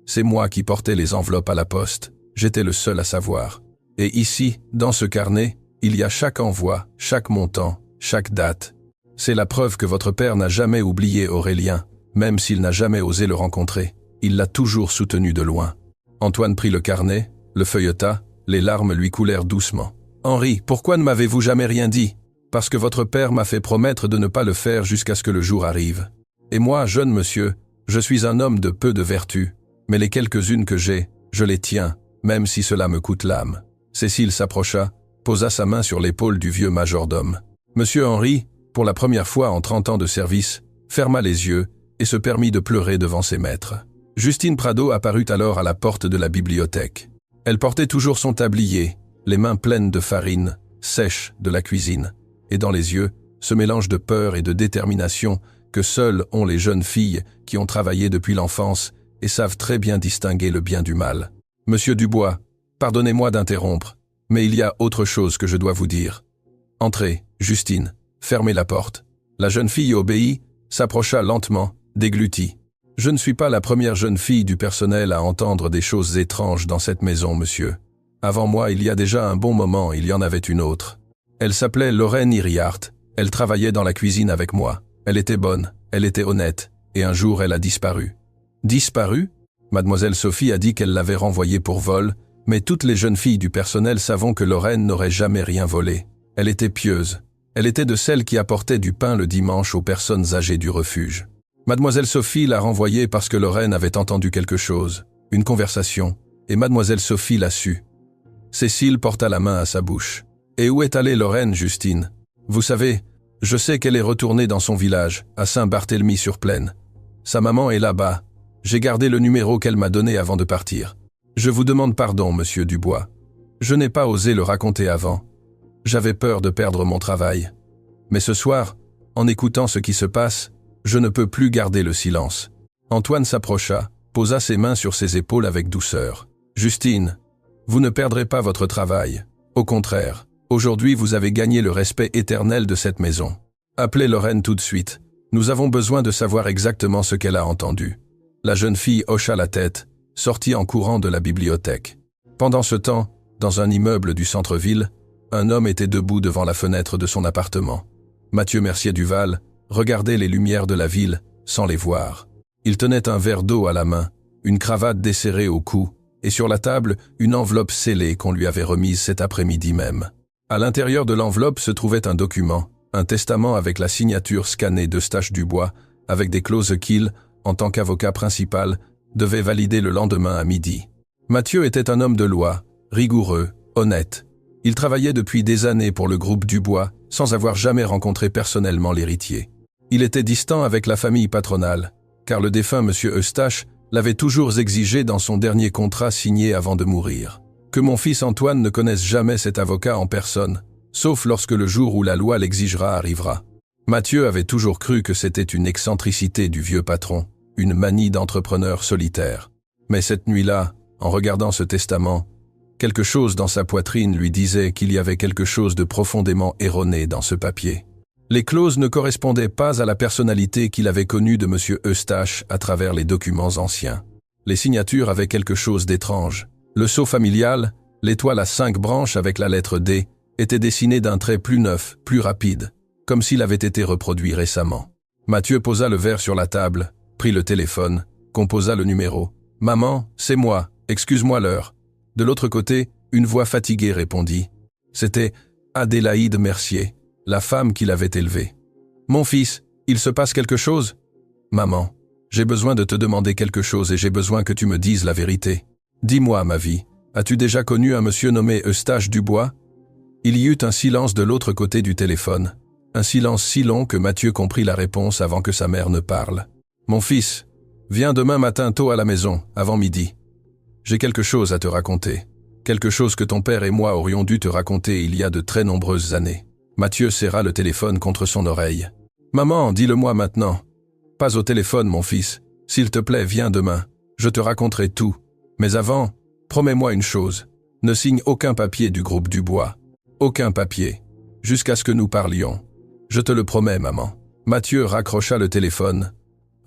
C'est moi qui portais les enveloppes à la poste, j'étais le seul à savoir. Et ici, dans ce carnet, il y a chaque envoi, chaque montant, chaque date. C'est la preuve que votre père n'a jamais oublié Aurélien, même s'il n'a jamais osé le rencontrer. Il l'a toujours soutenu de loin. » Antoine prit le carnet, le feuilleta, les larmes lui coulèrent doucement. « Henri, pourquoi ne m'avez-vous jamais rien dit ? Parce que votre père m'a fait promettre de ne pas le faire jusqu'à ce que le jour arrive. Et moi, jeune monsieur, je suis un homme de peu de vertu, mais les quelques-unes que j'ai, je les tiens, même si cela me coûte l'âme. » Cécile s'approcha, posa sa main sur l'épaule du vieux majordome. Monsieur Henri, pour la première fois en 30 ans de service, ferma les yeux et se permit de pleurer devant ses maîtres. Justine Prado apparut alors à la porte de la bibliothèque. Elle portait toujours son tablier, les mains pleines de farine, sèche de la cuisine, et dans les yeux, ce mélange de peur et de détermination que seules ont les jeunes filles qui ont travaillé depuis l'enfance et savent très bien distinguer le bien du mal. « Monsieur Dubois, Pardonnez-moi d'interrompre, mais il y a autre chose que je dois vous dire. Entrez, Justine, fermez la porte. La jeune fille obéit, s'approcha lentement, déglutit. Je ne suis pas la première jeune fille du personnel à entendre des choses étranges dans cette maison, monsieur. Avant moi, il y a déjà un bon moment, il y en avait une autre. Elle s'appelait Lorraine Iriart, elle travaillait dans la cuisine avec moi. Elle était bonne, elle était honnête, et un jour elle a disparu. Disparu? Mademoiselle Sophie a dit qu'elle l'avait renvoyée pour vol, mais toutes les jeunes filles du personnel savent que Lorraine n'aurait jamais rien volé. Elle était pieuse. Elle était de celles qui apportaient du pain le dimanche aux personnes âgées du refuge. Mademoiselle Sophie l'a renvoyée parce que Lorraine avait entendu quelque chose, une conversation, et Mademoiselle Sophie l'a su. Cécile porta la main à sa bouche. Et où est allée Lorraine, Justine? Vous savez, je sais qu'elle est retournée dans son village, à Saint-Barthélemy-sur-Plaine. Sa maman est là-bas. J'ai gardé le numéro qu'elle m'a donné avant de partir. Je vous demande pardon, monsieur Dubois. Je n'ai pas osé le raconter avant. J'avais peur de perdre mon travail. Mais ce soir, en écoutant ce qui se passe, je ne peux plus garder le silence. Antoine s'approcha, posa ses mains sur ses épaules avec douceur. Justine, vous ne perdrez pas votre travail. Au contraire, aujourd'hui vous avez gagné le respect éternel de cette maison. Appelez Lorraine tout de suite. Nous avons besoin de savoir exactement ce qu'elle a entendu. La jeune fille hocha la tête, sortit en courant de la bibliothèque. Pendant ce temps, dans un immeuble du centre-ville, un homme était debout devant la fenêtre de son appartement. Mathieu Mercier-Duval regardait les lumières de la ville sans les voir. Il tenait un verre d'eau à la main, une cravate desserrée au cou, et sur la table, une enveloppe scellée qu'on lui avait remise cet après-midi même. À l'intérieur de l'enveloppe se trouvait un document, un testament avec la signature scannée d'Eustache Dubois, avec des clauses qu'il, en tant qu'avocat principal, devait valider le lendemain à midi. Mathieu était un homme de loi, rigoureux, honnête. Il travaillait depuis des années pour le groupe Dubois, sans avoir jamais rencontré personnellement l'héritier. Il était distant avec la famille patronale, car le défunt M. Eustache l'avait toujours exigé dans son dernier contrat signé avant de mourir. Que mon fils Antoine ne connaisse jamais cet avocat en personne, sauf lorsque le jour où la loi l'exigera arrivera. Mathieu avait toujours cru que c'était une excentricité du vieux patron, une manie d'entrepreneur solitaire. Mais cette nuit-là, en regardant ce testament, quelque chose dans sa poitrine lui disait qu'il y avait quelque chose de profondément erroné dans ce papier. Les clauses ne correspondaient pas à la personnalité qu'il avait connue de M. Eustache à travers les documents anciens. Les signatures avaient quelque chose d'étrange. Le sceau familial, l'étoile à 5 branches avec la lettre D, était dessiné d'un trait plus neuf, plus rapide, comme s'il avait été reproduit récemment. Mathieu posa le verre sur la table, prit le téléphone, composa le numéro. « Maman, c'est moi, excuse-moi l'heure. » De l'autre côté, une voix fatiguée répondit. C'était Adélaïde Mercier, la femme qui l'avait élevé. « Mon fils, il se passe quelque chose ?»« Maman, j'ai besoin de te demander quelque chose et j'ai besoin que tu me dises la vérité. Dis-moi, ma vie, as-tu déjà connu un monsieur nommé Eustache Dubois ?» Il y eut un silence de l'autre côté du téléphone, un silence si long que Mathieu comprit la réponse avant que sa mère ne parle. « Mon fils, viens demain matin tôt à la maison, avant midi. J'ai quelque chose à te raconter, quelque chose que ton père et moi aurions dû te raconter il y a de très nombreuses années. » Mathieu serra le téléphone contre son oreille. « Maman, dis-le-moi maintenant. »« Pas au téléphone, mon fils. S'il te plaît, viens demain. Je te raconterai tout. Mais avant, promets-moi une chose. Ne signe aucun papier du groupe Dubois. Aucun papier. Jusqu'à ce que nous parlions. Je te le promets, maman. » Mathieu raccrocha le téléphone,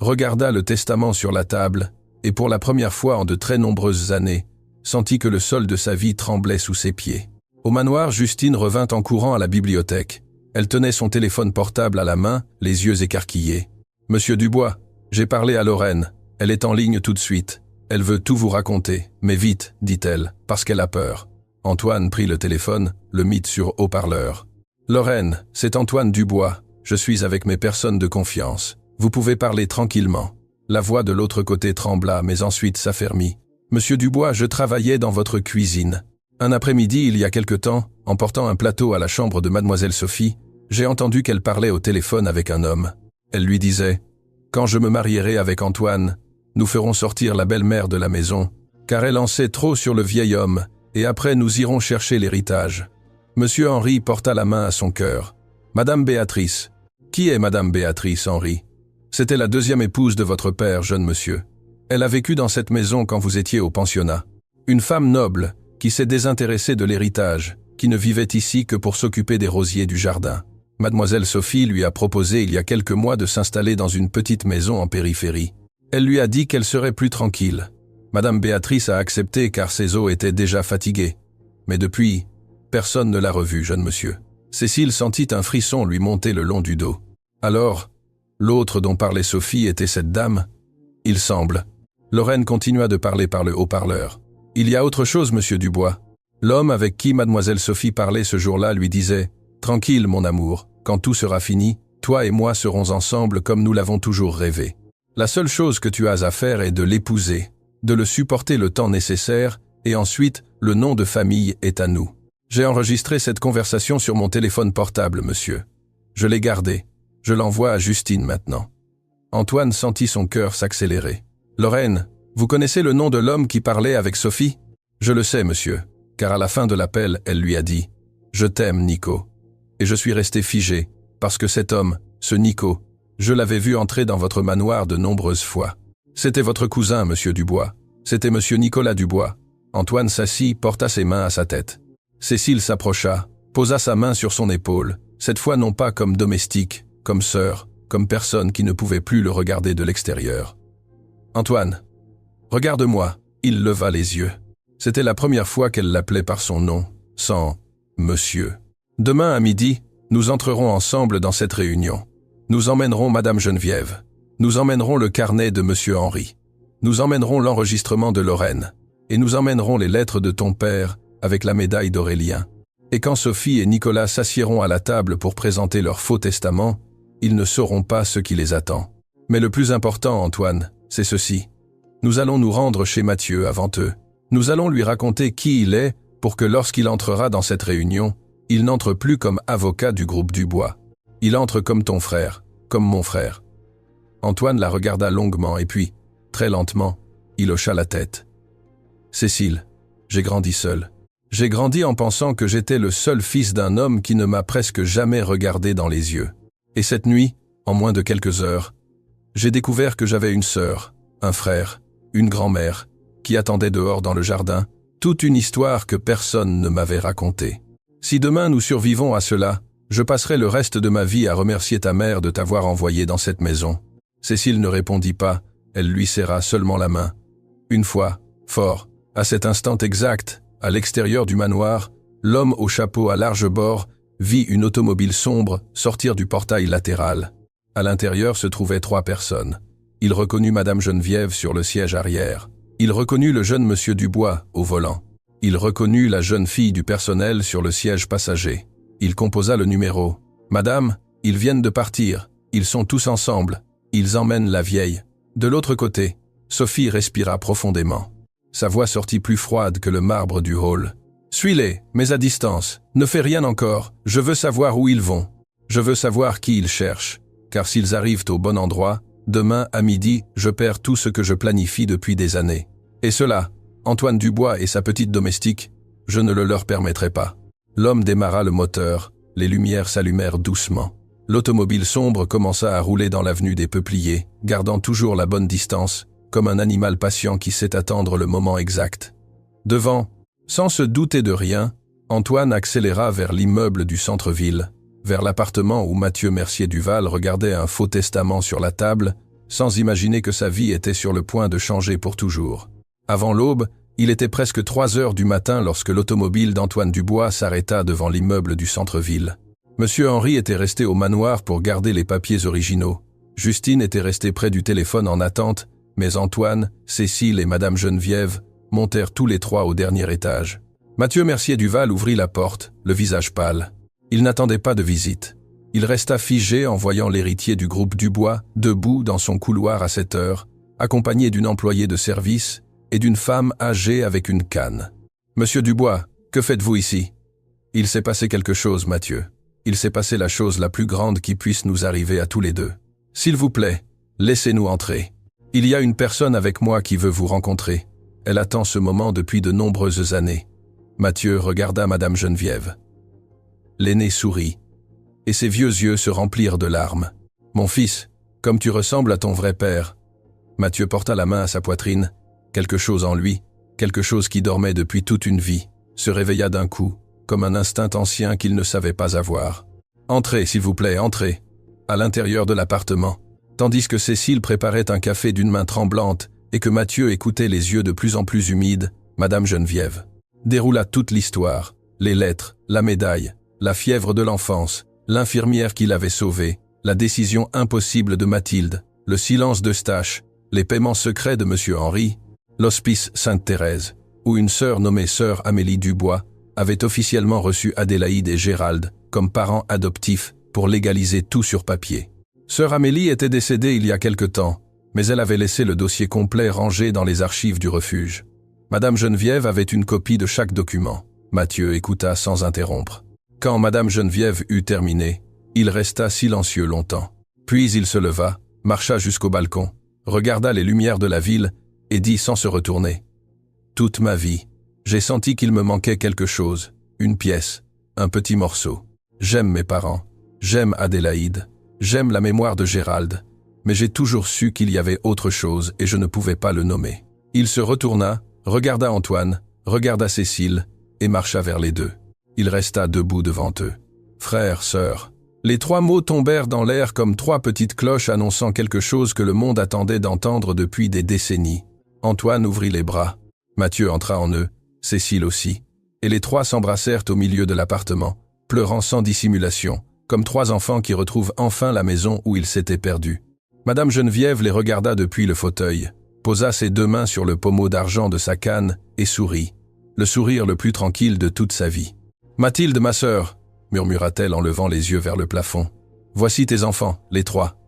regarda le testament sur la table, et pour la première fois en de très nombreuses années, sentit que le sol de sa vie tremblait sous ses pieds. Au manoir, Justine revint en courant à la bibliothèque. Elle tenait son téléphone portable à la main, les yeux écarquillés. « Monsieur Dubois, j'ai parlé à Lorraine. Elle est en ligne tout de suite. Elle veut tout vous raconter, mais vite, dit-elle, parce qu'elle a peur. » Antoine prit le téléphone, le mit sur haut-parleur. « Lorraine, c'est Antoine Dubois. Je suis avec mes personnes de confiance. Vous pouvez parler tranquillement. » La voix de l'autre côté trembla, mais ensuite s'affermit. « Monsieur Dubois, je travaillais dans votre cuisine. Un après-midi, il y a quelque temps, en portant un plateau à la chambre de Mademoiselle Sophie, j'ai entendu qu'elle parlait au téléphone avec un homme. Elle lui disait « Quand je me marierai avec Antoine, nous ferons sortir la belle-mère de la maison, car elle en sait trop sur le vieil homme, et après nous irons chercher l'héritage. » Monsieur Henri porta la main à son cœur. « Madame Béatrice. »« Qui est Madame Béatrice, Henri ?»« C'était la deuxième épouse de votre père, jeune monsieur. Elle a vécu dans cette maison quand vous étiez au pensionnat. Une femme noble, qui s'est désintéressé de l'héritage, qui ne vivait ici que pour s'occuper des rosiers du jardin. Mademoiselle Sophie lui a proposé il y a quelques mois de s'installer dans une petite maison en périphérie. Elle lui a dit qu'elle serait plus tranquille. Madame Béatrice a accepté car ses os étaient déjà fatigués. Mais depuis, personne ne l'a revu, jeune monsieur. Cécile sentit un frisson lui monter le long du dos. Alors, l'autre dont parlait Sophie était cette dame? Il semble. Lorraine continua de parler par le haut-parleur. Il y a autre chose, monsieur Dubois. L'homme avec qui mademoiselle Sophie parlait ce jour-là lui disait « Tranquille, mon amour, quand tout sera fini, toi et moi serons ensemble comme nous l'avons toujours rêvé. La seule chose que tu as à faire est de l'épouser, de le supporter le temps nécessaire, et ensuite, le nom de famille est à nous. J'ai enregistré cette conversation sur mon téléphone portable, monsieur. Je l'ai gardé. Je l'envoie à Justine maintenant. » Antoine sentit son cœur s'accélérer. « Lorraine, vous connaissez le nom de l'homme qui parlait avec Sophie? » « Je le sais, monsieur, car à la fin de l'appel, elle lui a dit « Je t'aime, Nico. » Et je suis resté figé, parce que cet homme, ce Nico, je l'avais vu entrer dans votre manoir de nombreuses fois. C'était votre cousin, monsieur Dubois. C'était monsieur Nicolas Dubois. Antoine s'assit, porta ses mains à sa tête. Cécile s'approcha, posa sa main sur son épaule, cette fois non pas comme domestique, comme sœur, comme personne qui ne pouvait plus le regarder de l'extérieur. « Antoine, regarde-moi. » Il leva les yeux. C'était la première fois qu'elle l'appelait par son nom, sans « monsieur ». Demain à midi, nous entrerons ensemble dans cette réunion. Nous emmènerons Madame Geneviève. Nous emmènerons le carnet de Monsieur Henri. Nous emmènerons l'enregistrement de Lorraine. Et nous emmènerons les lettres de ton père avec la médaille d'Aurélien. Et quand Sophie et Nicolas s'assiéront à la table pour présenter leur faux testament, ils ne sauront pas ce qui les attend. Mais le plus important, Antoine, c'est ceci. Nous allons nous rendre chez Mathieu avant eux. Nous allons lui raconter qui il est pour que lorsqu'il entrera dans cette réunion, il n'entre plus comme avocat du groupe Dubois. Il entre comme ton frère, comme mon frère. Antoine la regarda longuement et puis, très lentement, il hocha la tête. Cécile, j'ai grandi seul. J'ai grandi en pensant que j'étais le seul fils d'un homme qui ne m'a presque jamais regardé dans les yeux. Et cette nuit, en moins de quelques heures, j'ai découvert que j'avais une sœur, un frère, une grand-mère, qui attendait dehors dans le jardin, toute une histoire que personne ne m'avait racontée. Si demain nous survivons à cela, je passerai le reste de ma vie à remercier ta mère de t'avoir envoyé dans cette maison. Cécile ne répondit pas, elle lui serra seulement la main. Une fois, fort, à cet instant exact, à l'extérieur du manoir, l'homme au chapeau à large bord vit une automobile sombre sortir du portail latéral. À l'intérieur se trouvaient 3 personnes. Il reconnut Madame Geneviève sur le siège arrière. Il reconnut le jeune monsieur Dubois au volant. Il reconnut la jeune fille du personnel sur le siège passager. Il composa le numéro. « Madame, ils viennent de partir. Ils sont tous ensemble. Ils emmènent la vieille. » De l'autre côté, Sophie respira profondément. Sa voix sortit plus froide que le marbre du hall. « Suis-les, mais à distance. Ne fais rien encore. Je veux savoir où ils vont. Je veux savoir qui ils cherchent. Car s'ils arrivent au bon endroit, demain à midi, je perds tout ce que je planifie depuis des années. Et cela, Antoine Dubois et sa petite domestique, je ne le leur permettrai pas. » L'homme démarra le moteur, les lumières s'allumèrent doucement. L'automobile sombre commença à rouler dans l'avenue des Peupliers, gardant toujours la bonne distance, comme un animal patient qui sait attendre le moment exact. Devant, sans se douter de rien, Antoine accéléra vers l'immeuble du centre-ville, vers l'appartement où Mathieu Mercier-Duval regardait un faux testament sur la table, sans imaginer que sa vie était sur le point de changer pour toujours. Avant l'aube, il était presque 3 heures du matin lorsque l'automobile d'Antoine Dubois s'arrêta devant l'immeuble du centre-ville. Monsieur Henri était resté au manoir pour garder les papiers originaux. Justine était restée près du téléphone en attente, mais Antoine, Cécile et Madame Geneviève montèrent tous les 3 au dernier étage. Mathieu Mercier-Duval ouvrit la porte, le visage pâle. Il n'attendait pas de visite. Il resta figé en voyant l'héritier du groupe Dubois, debout dans son couloir à cette heure, accompagné d'une employée de service et d'une femme âgée avec une canne. « Monsieur Dubois, que faites-vous ici ?»« Il s'est passé quelque chose, Mathieu. Il s'est passé la chose la plus grande qui puisse nous arriver à tous les deux. S'il vous plaît, laissez-nous entrer. Il y a une personne avec moi qui veut vous rencontrer. Elle attend ce moment depuis de nombreuses années. » Mathieu regarda Madame Geneviève. L'aîné sourit, et ses vieux yeux se remplirent de larmes. « Mon fils, comme tu ressembles à ton vrai père. » Mathieu porta la main à sa poitrine. Quelque chose en lui, quelque chose qui dormait depuis toute une vie, se réveilla d'un coup, comme un instinct ancien qu'il ne savait pas avoir. « Entrez, s'il vous plaît, entrez !» à l'intérieur de l'appartement, tandis que Cécile préparait un café d'une main tremblante et que Mathieu écoutait les yeux de plus en plus humides, Madame Geneviève déroula toute l'histoire, les lettres, la médaille, la fièvre de l'enfance, l'infirmière qui l'avait sauvée, la décision impossible de Mathilde, le silence d'Eustache, les paiements secrets de M. Henri, l'hospice Sainte-Thérèse, où une sœur nommée sœur Amélie Dubois avait officiellement reçu Adélaïde et Gérald comme parents adoptifs pour légaliser tout sur papier. Sœur Amélie était décédée il y a quelque temps, mais elle avait laissé le dossier complet rangé dans les archives du refuge. Madame Geneviève avait une copie de chaque document. Mathieu écouta sans interrompre. Quand Madame Geneviève eut terminé, il resta silencieux longtemps. Puis il se leva, marcha jusqu'au balcon, regarda les lumières de la ville et dit sans se retourner. « Toute ma vie, j'ai senti qu'il me manquait quelque chose, une pièce, un petit morceau. J'aime mes parents, j'aime Adélaïde, j'aime la mémoire de Gérald, mais j'ai toujours su qu'il y avait autre chose et je ne pouvais pas le nommer. » Il se retourna, regarda Antoine, regarda Cécile et marcha vers les deux. Il resta debout devant eux. « Frère, sœur. » Les trois mots tombèrent dans l'air comme trois petites cloches annonçant quelque chose que le monde attendait d'entendre depuis des décennies. Antoine ouvrit les bras. Mathieu entra en eux, Cécile aussi, et les trois s'embrassèrent au milieu de l'appartement, pleurant sans dissimulation, comme trois enfants qui retrouvent enfin la maison où ils s'étaient perdus. Madame Geneviève les regarda depuis le fauteuil, posa ses deux mains sur le pommeau d'argent de sa canne et sourit, le sourire le plus tranquille de toute sa vie. « Mathilde, ma sœur, murmura-t-elle en levant les yeux vers le plafond. « Voici tes enfants, les trois. »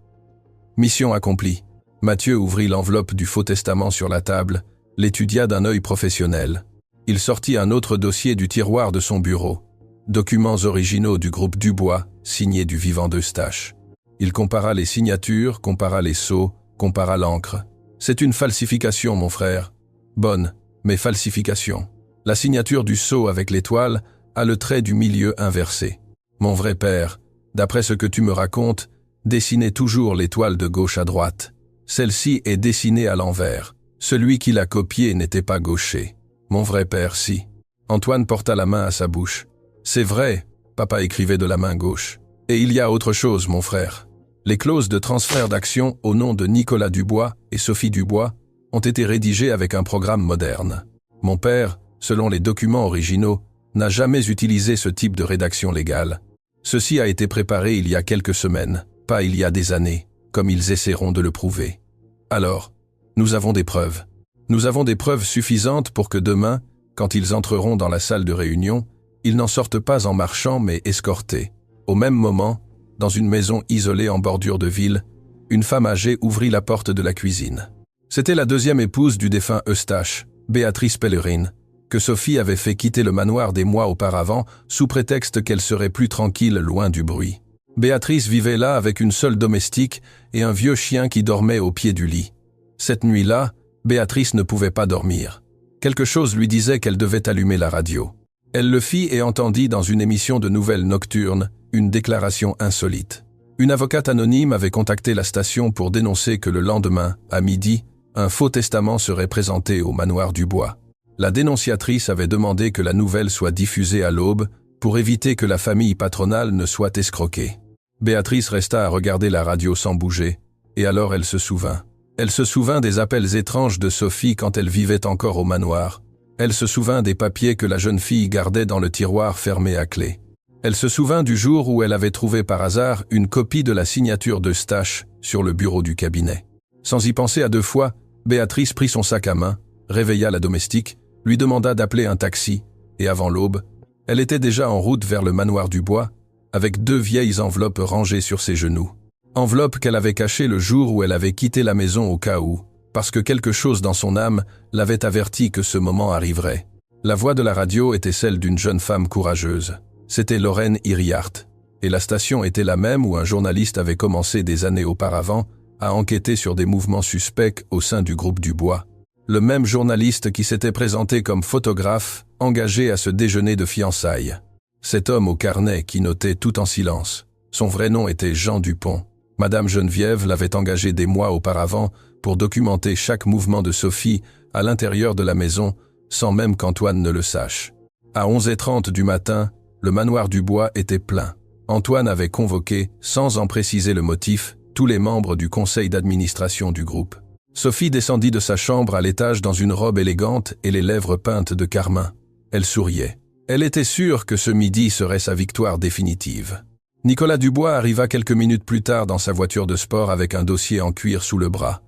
Mission accomplie. Mathieu ouvrit l'enveloppe du faux testament sur la table, l'étudia d'un œil professionnel. Il sortit un autre dossier du tiroir de son bureau. Documents originaux du groupe Dubois, signés du vivant d'Eustache. Il compara les signatures, compara les sceaux, compara l'encre. « C'est une falsification, mon frère. Bonne, mais falsification. La signature du sceau avec l'étoile a le trait du milieu inversé. Mon vrai père, d'après ce que tu me racontes, dessinait toujours l'étoile de gauche à droite. Celle-ci est dessinée à l'envers. Celui qui l'a copiée n'était pas gaucher. Mon vrai père, si. » Antoine porta la main à sa bouche. « C'est vrai, papa écrivait de la main gauche. Et il y a autre chose, mon frère. Les clauses de transfert d'actions au nom de Nicolas Dubois et Sophie Dubois ont été rédigées avec un programme moderne. Mon père, selon les documents originaux, n'a jamais utilisé ce type de rédaction légale. Ceci a été préparé il y a quelques semaines, pas il y a des années, comme ils essaieront de le prouver. Alors, nous avons des preuves. Nous avons des preuves suffisantes pour que demain, quand ils entreront dans la salle de réunion, ils n'en sortent pas en marchant mais escortés. Au même moment, dans une maison isolée en bordure de ville, une femme âgée ouvrit la porte de la cuisine. C'était la deuxième épouse du défunt Eustache, Béatrice Pellerine, que Sophie avait fait quitter le manoir des mois auparavant sous prétexte qu'elle serait plus tranquille loin du bruit. Béatrice vivait là avec une seule domestique et un vieux chien qui dormait au pied du lit. Cette nuit-là, Béatrice ne pouvait pas dormir. Quelque chose lui disait qu'elle devait allumer la radio. Elle le fit et entendit dans une émission de nouvelles nocturnes une déclaration insolite. Une avocate anonyme avait contacté la station pour dénoncer que le lendemain, à midi, un faux testament serait présenté au manoir Dubois. La dénonciatrice avait demandé que la nouvelle soit diffusée à l'aube pour éviter que la famille patronale ne soit escroquée. Béatrice resta à regarder la radio sans bouger, et alors elle se souvint. Elle se souvint des appels étranges de Sophie quand elle vivait encore au manoir. Elle se souvint des papiers que la jeune fille gardait dans le tiroir fermé à clé. Elle se souvint du jour où elle avait trouvé par hasard une copie de la signature d'Eustache sur le bureau du cabinet. Sans y penser à deux fois, Béatrice prit son sac à main, réveilla la domestique, lui demanda d'appeler un taxi, et avant l'aube, elle était déjà en route vers le manoir Dubois, avec deux vieilles enveloppes rangées sur ses genoux. Enveloppes qu'elle avait cachées le jour où elle avait quitté la maison au cas où, parce que quelque chose dans son âme l'avait averti que ce moment arriverait. La voix de la radio était celle d'une jeune femme courageuse. C'était Lorraine Iriart, et la station était la même où un journaliste avait commencé des années auparavant à enquêter sur des mouvements suspects au sein du groupe Dubois. Le même journaliste qui s'était présenté comme photographe, engagé à ce déjeuner de fiançailles. Cet homme au carnet qui notait tout en silence. Son vrai nom était Jean Dupont. Madame Geneviève l'avait engagé des mois auparavant pour documenter chaque mouvement de Sophie à l'intérieur de la maison, sans même qu'Antoine ne le sache. À 11h30 du matin, le manoir du Bois était plein. Antoine avait convoqué, sans en préciser le motif, tous les membres du conseil d'administration du groupe. Sophie descendit de sa chambre à l'étage dans une robe élégante et les lèvres peintes de carmin. Elle souriait. Elle était sûre que ce midi serait sa victoire définitive. Nicolas Dubois arriva quelques minutes plus tard dans sa voiture de sport avec un dossier en cuir sous le bras.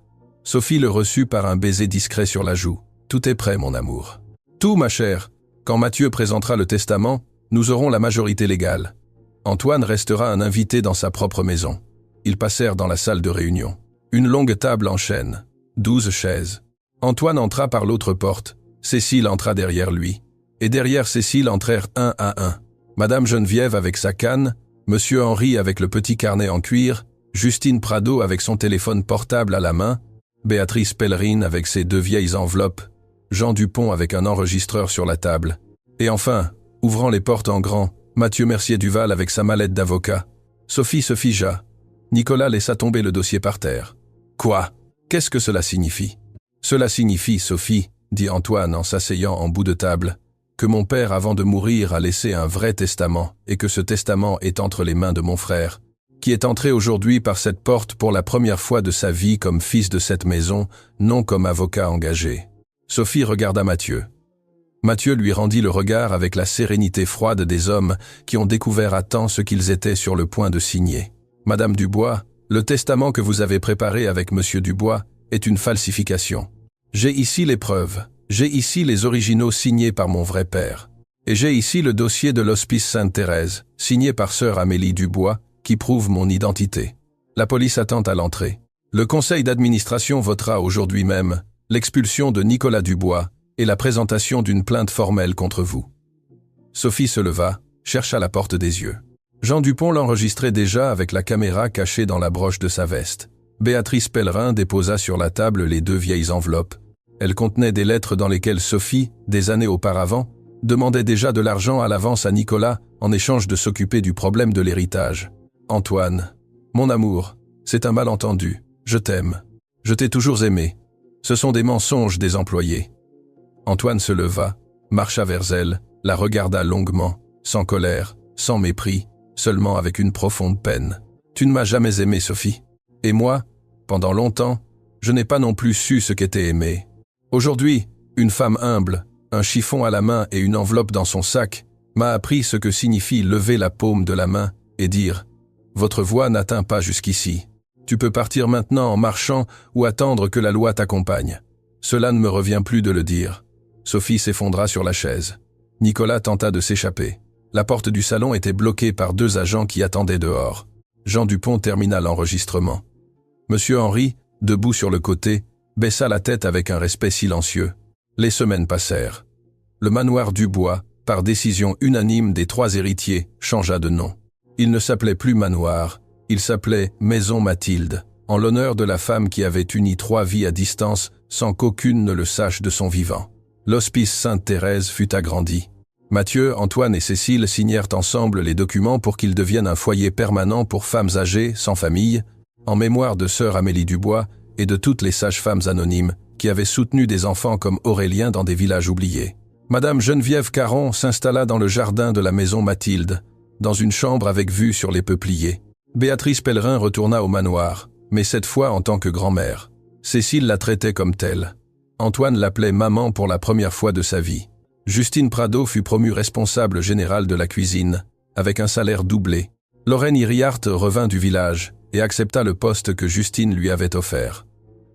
Sophie le reçut par un baiser discret sur la joue. « Tout est prêt, mon amour. »« Tout, ma chère. Quand Mathieu présentera le testament, nous aurons la majorité légale. Antoine restera un invité dans sa propre maison. » Ils passèrent dans la salle de réunion. Une longue table en chêne. 12 chaises. Antoine entra par l'autre porte. Cécile entra derrière lui. Et derrière Cécile entrèrent un à un. Madame Geneviève avec sa canne, Monsieur Henri avec le petit carnet en cuir, Justine Prado avec son téléphone portable à la main, Béatrice Pellerine avec ses 2 vieilles enveloppes, Jean Dupont avec un enregistreur sur la table. Et enfin, ouvrant les portes en grand, Mathieu Mercier-Duval avec sa mallette d'avocat. Sophie se figea. Nicolas laissa tomber le dossier par terre. « Quoi? Qu'est-ce que cela signifie ?»« Cela signifie, Sophie, dit Antoine en s'asseyant en bout de table, que mon père, avant de mourir, a laissé un vrai testament et que ce testament est entre les mains de mon frère, qui est entré aujourd'hui par cette porte pour la première fois de sa vie comme fils de cette maison, non comme avocat engagé. » Sophie regarda Mathieu. Mathieu lui rendit le regard avec la sérénité froide des hommes qui ont découvert à temps ce qu'ils étaient sur le point de signer. « Madame Dubois, le testament que vous avez préparé avec Monsieur Dubois est une falsification. J'ai ici les preuves. J'ai ici les originaux signés par mon vrai père. Et j'ai ici le dossier de l'Hospice Sainte-Thérèse, signé par sœur Amélie Dubois, qui prouve mon identité. La police attend à l'entrée. Le conseil d'administration votera aujourd'hui même l'expulsion de Nicolas Dubois et la présentation d'une plainte formelle contre vous. » Sophie se leva, chercha la porte des yeux. Jean Dupont l'enregistrait déjà avec la caméra cachée dans la broche de sa veste. Béatrice Pellerin déposa sur la table les 2 vieilles enveloppes. Elles contenaient des lettres dans lesquelles Sophie, des années auparavant, demandait déjà de l'argent à l'avance à Nicolas en échange de s'occuper du problème de l'héritage. « Antoine, mon amour, c'est un malentendu. Je t'aime. Je t'ai toujours aimé. Ce sont des mensonges des employés. » Antoine se leva, marcha vers elle, la regarda longuement, sans colère, sans mépris, seulement avec une profonde peine. « Tu ne m'as jamais aimé, Sophie. Et moi, pendant longtemps, je n'ai pas non plus su ce qu'était aimer. Aujourd'hui, une femme humble, un chiffon à la main et une enveloppe dans son sac, m'a appris ce que signifie lever la paume de la main et dire « Votre voix n'atteint pas jusqu'ici. Tu peux partir maintenant en marchant ou attendre que la loi t'accompagne. Cela ne me revient plus de le dire. » Sophie s'effondra sur la chaise. Nicolas tenta de s'échapper. La porte du salon était bloquée par 2 agents qui attendaient dehors. Jean Dupont termina l'enregistrement. Monsieur Henri, debout sur le côté, baissa la tête avec un respect silencieux. Les semaines passèrent. Le manoir Dubois, par décision unanime des 3 héritiers, changea de nom. Il ne s'appelait plus manoir, il s'appelait Maison Mathilde, en l'honneur de la femme qui avait uni 3 vies à distance sans qu'aucune ne le sache de son vivant. L'Hospice Sainte-Thérèse fut agrandi. Mathieu, Antoine et Cécile signèrent ensemble les documents pour qu'il devienne un foyer permanent pour femmes âgées, sans famille, en mémoire de sœur Amélie Dubois et de toutes les sages-femmes anonymes qui avaient soutenu des enfants comme Aurélien dans des villages oubliés. Madame Geneviève Caron s'installa dans le jardin de la maison Mathilde, dans une chambre avec vue sur les peupliers. Béatrice Pellerin retourna au manoir, mais cette fois en tant que grand-mère. Cécile la traitait comme telle. Antoine l'appelait maman pour la première fois de sa vie. Justine Prado fut promue responsable générale de la cuisine, avec un salaire doublé. Lorraine Iriart revint du village et accepta le poste que Justine lui avait offert.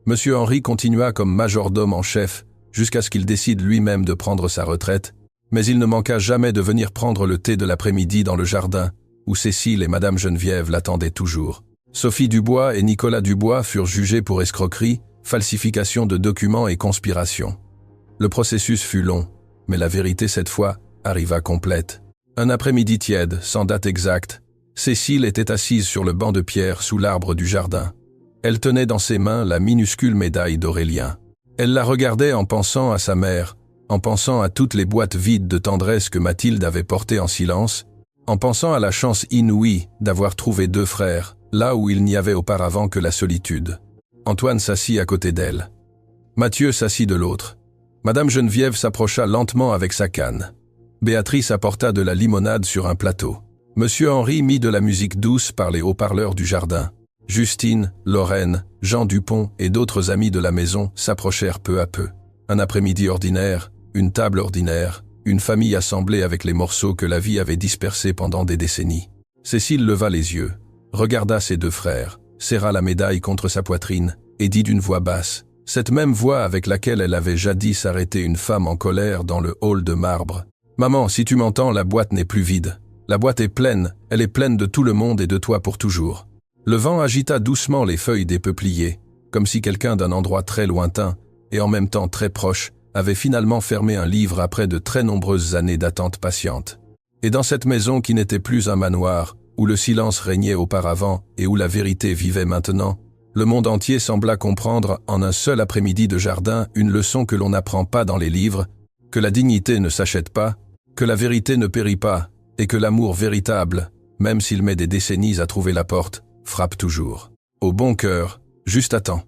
Monsieur Henri continua comme majordome en chef jusqu'à ce qu'il décide lui-même de prendre sa retraite, mais il ne manqua jamais de venir prendre le thé de l'après-midi dans le jardin, où Cécile et Madame Geneviève l'attendaient toujours. Sophie Dubois et Nicolas Dubois furent jugés pour escroquerie, falsification de documents et conspiration. Le processus fut long, mais la vérité cette fois arriva complète. Un après-midi tiède, sans date exacte, Cécile était assise sur le banc de pierre sous l'arbre du jardin. Elle tenait dans ses mains la minuscule médaille d'Aurélien. Elle la regardait en pensant à sa mère, en pensant à toutes les boîtes vides de tendresse que Mathilde avait portées en silence, en pensant à la chance inouïe d'avoir trouvé 2 frères, là où il n'y avait auparavant que la solitude. Antoine s'assit à côté d'elle. Mathieu s'assit de l'autre. Madame Geneviève s'approcha lentement avec sa canne. Béatrice apporta de la limonade sur un plateau. Monsieur Henri mit de la musique douce par les haut-parleurs du jardin. Justine, Lorraine, Jean Dupont et d'autres amis de la maison s'approchèrent peu à peu. Un après-midi ordinaire, une table ordinaire, une famille assemblée avec les morceaux que la vie avait dispersés pendant des décennies. Cécile leva les yeux, regarda ses deux frères, serra la médaille contre sa poitrine et dit d'une voix basse, cette même voix avec laquelle elle avait jadis arrêté une femme en colère dans le hall de marbre. « Maman, si tu m'entends, la boîte n'est plus vide. La boîte est pleine, elle est pleine de tout le monde et de toi pour toujours. » Le vent agita doucement les feuilles des peupliers, comme si quelqu'un d'un endroit très lointain, et en même temps très proche, avait finalement fermé un livre après de très nombreuses années d'attente patiente. Et dans cette maison qui n'était plus un manoir, où le silence régnait auparavant et où la vérité vivait maintenant, le monde entier sembla comprendre en un seul après-midi de jardin une leçon que l'on n'apprend pas dans les livres, que la dignité ne s'achète pas, que la vérité ne périt pas, et que l'amour véritable, même s'il met des décennies à trouver la porte, frappe toujours. Au bon cœur, juste à temps.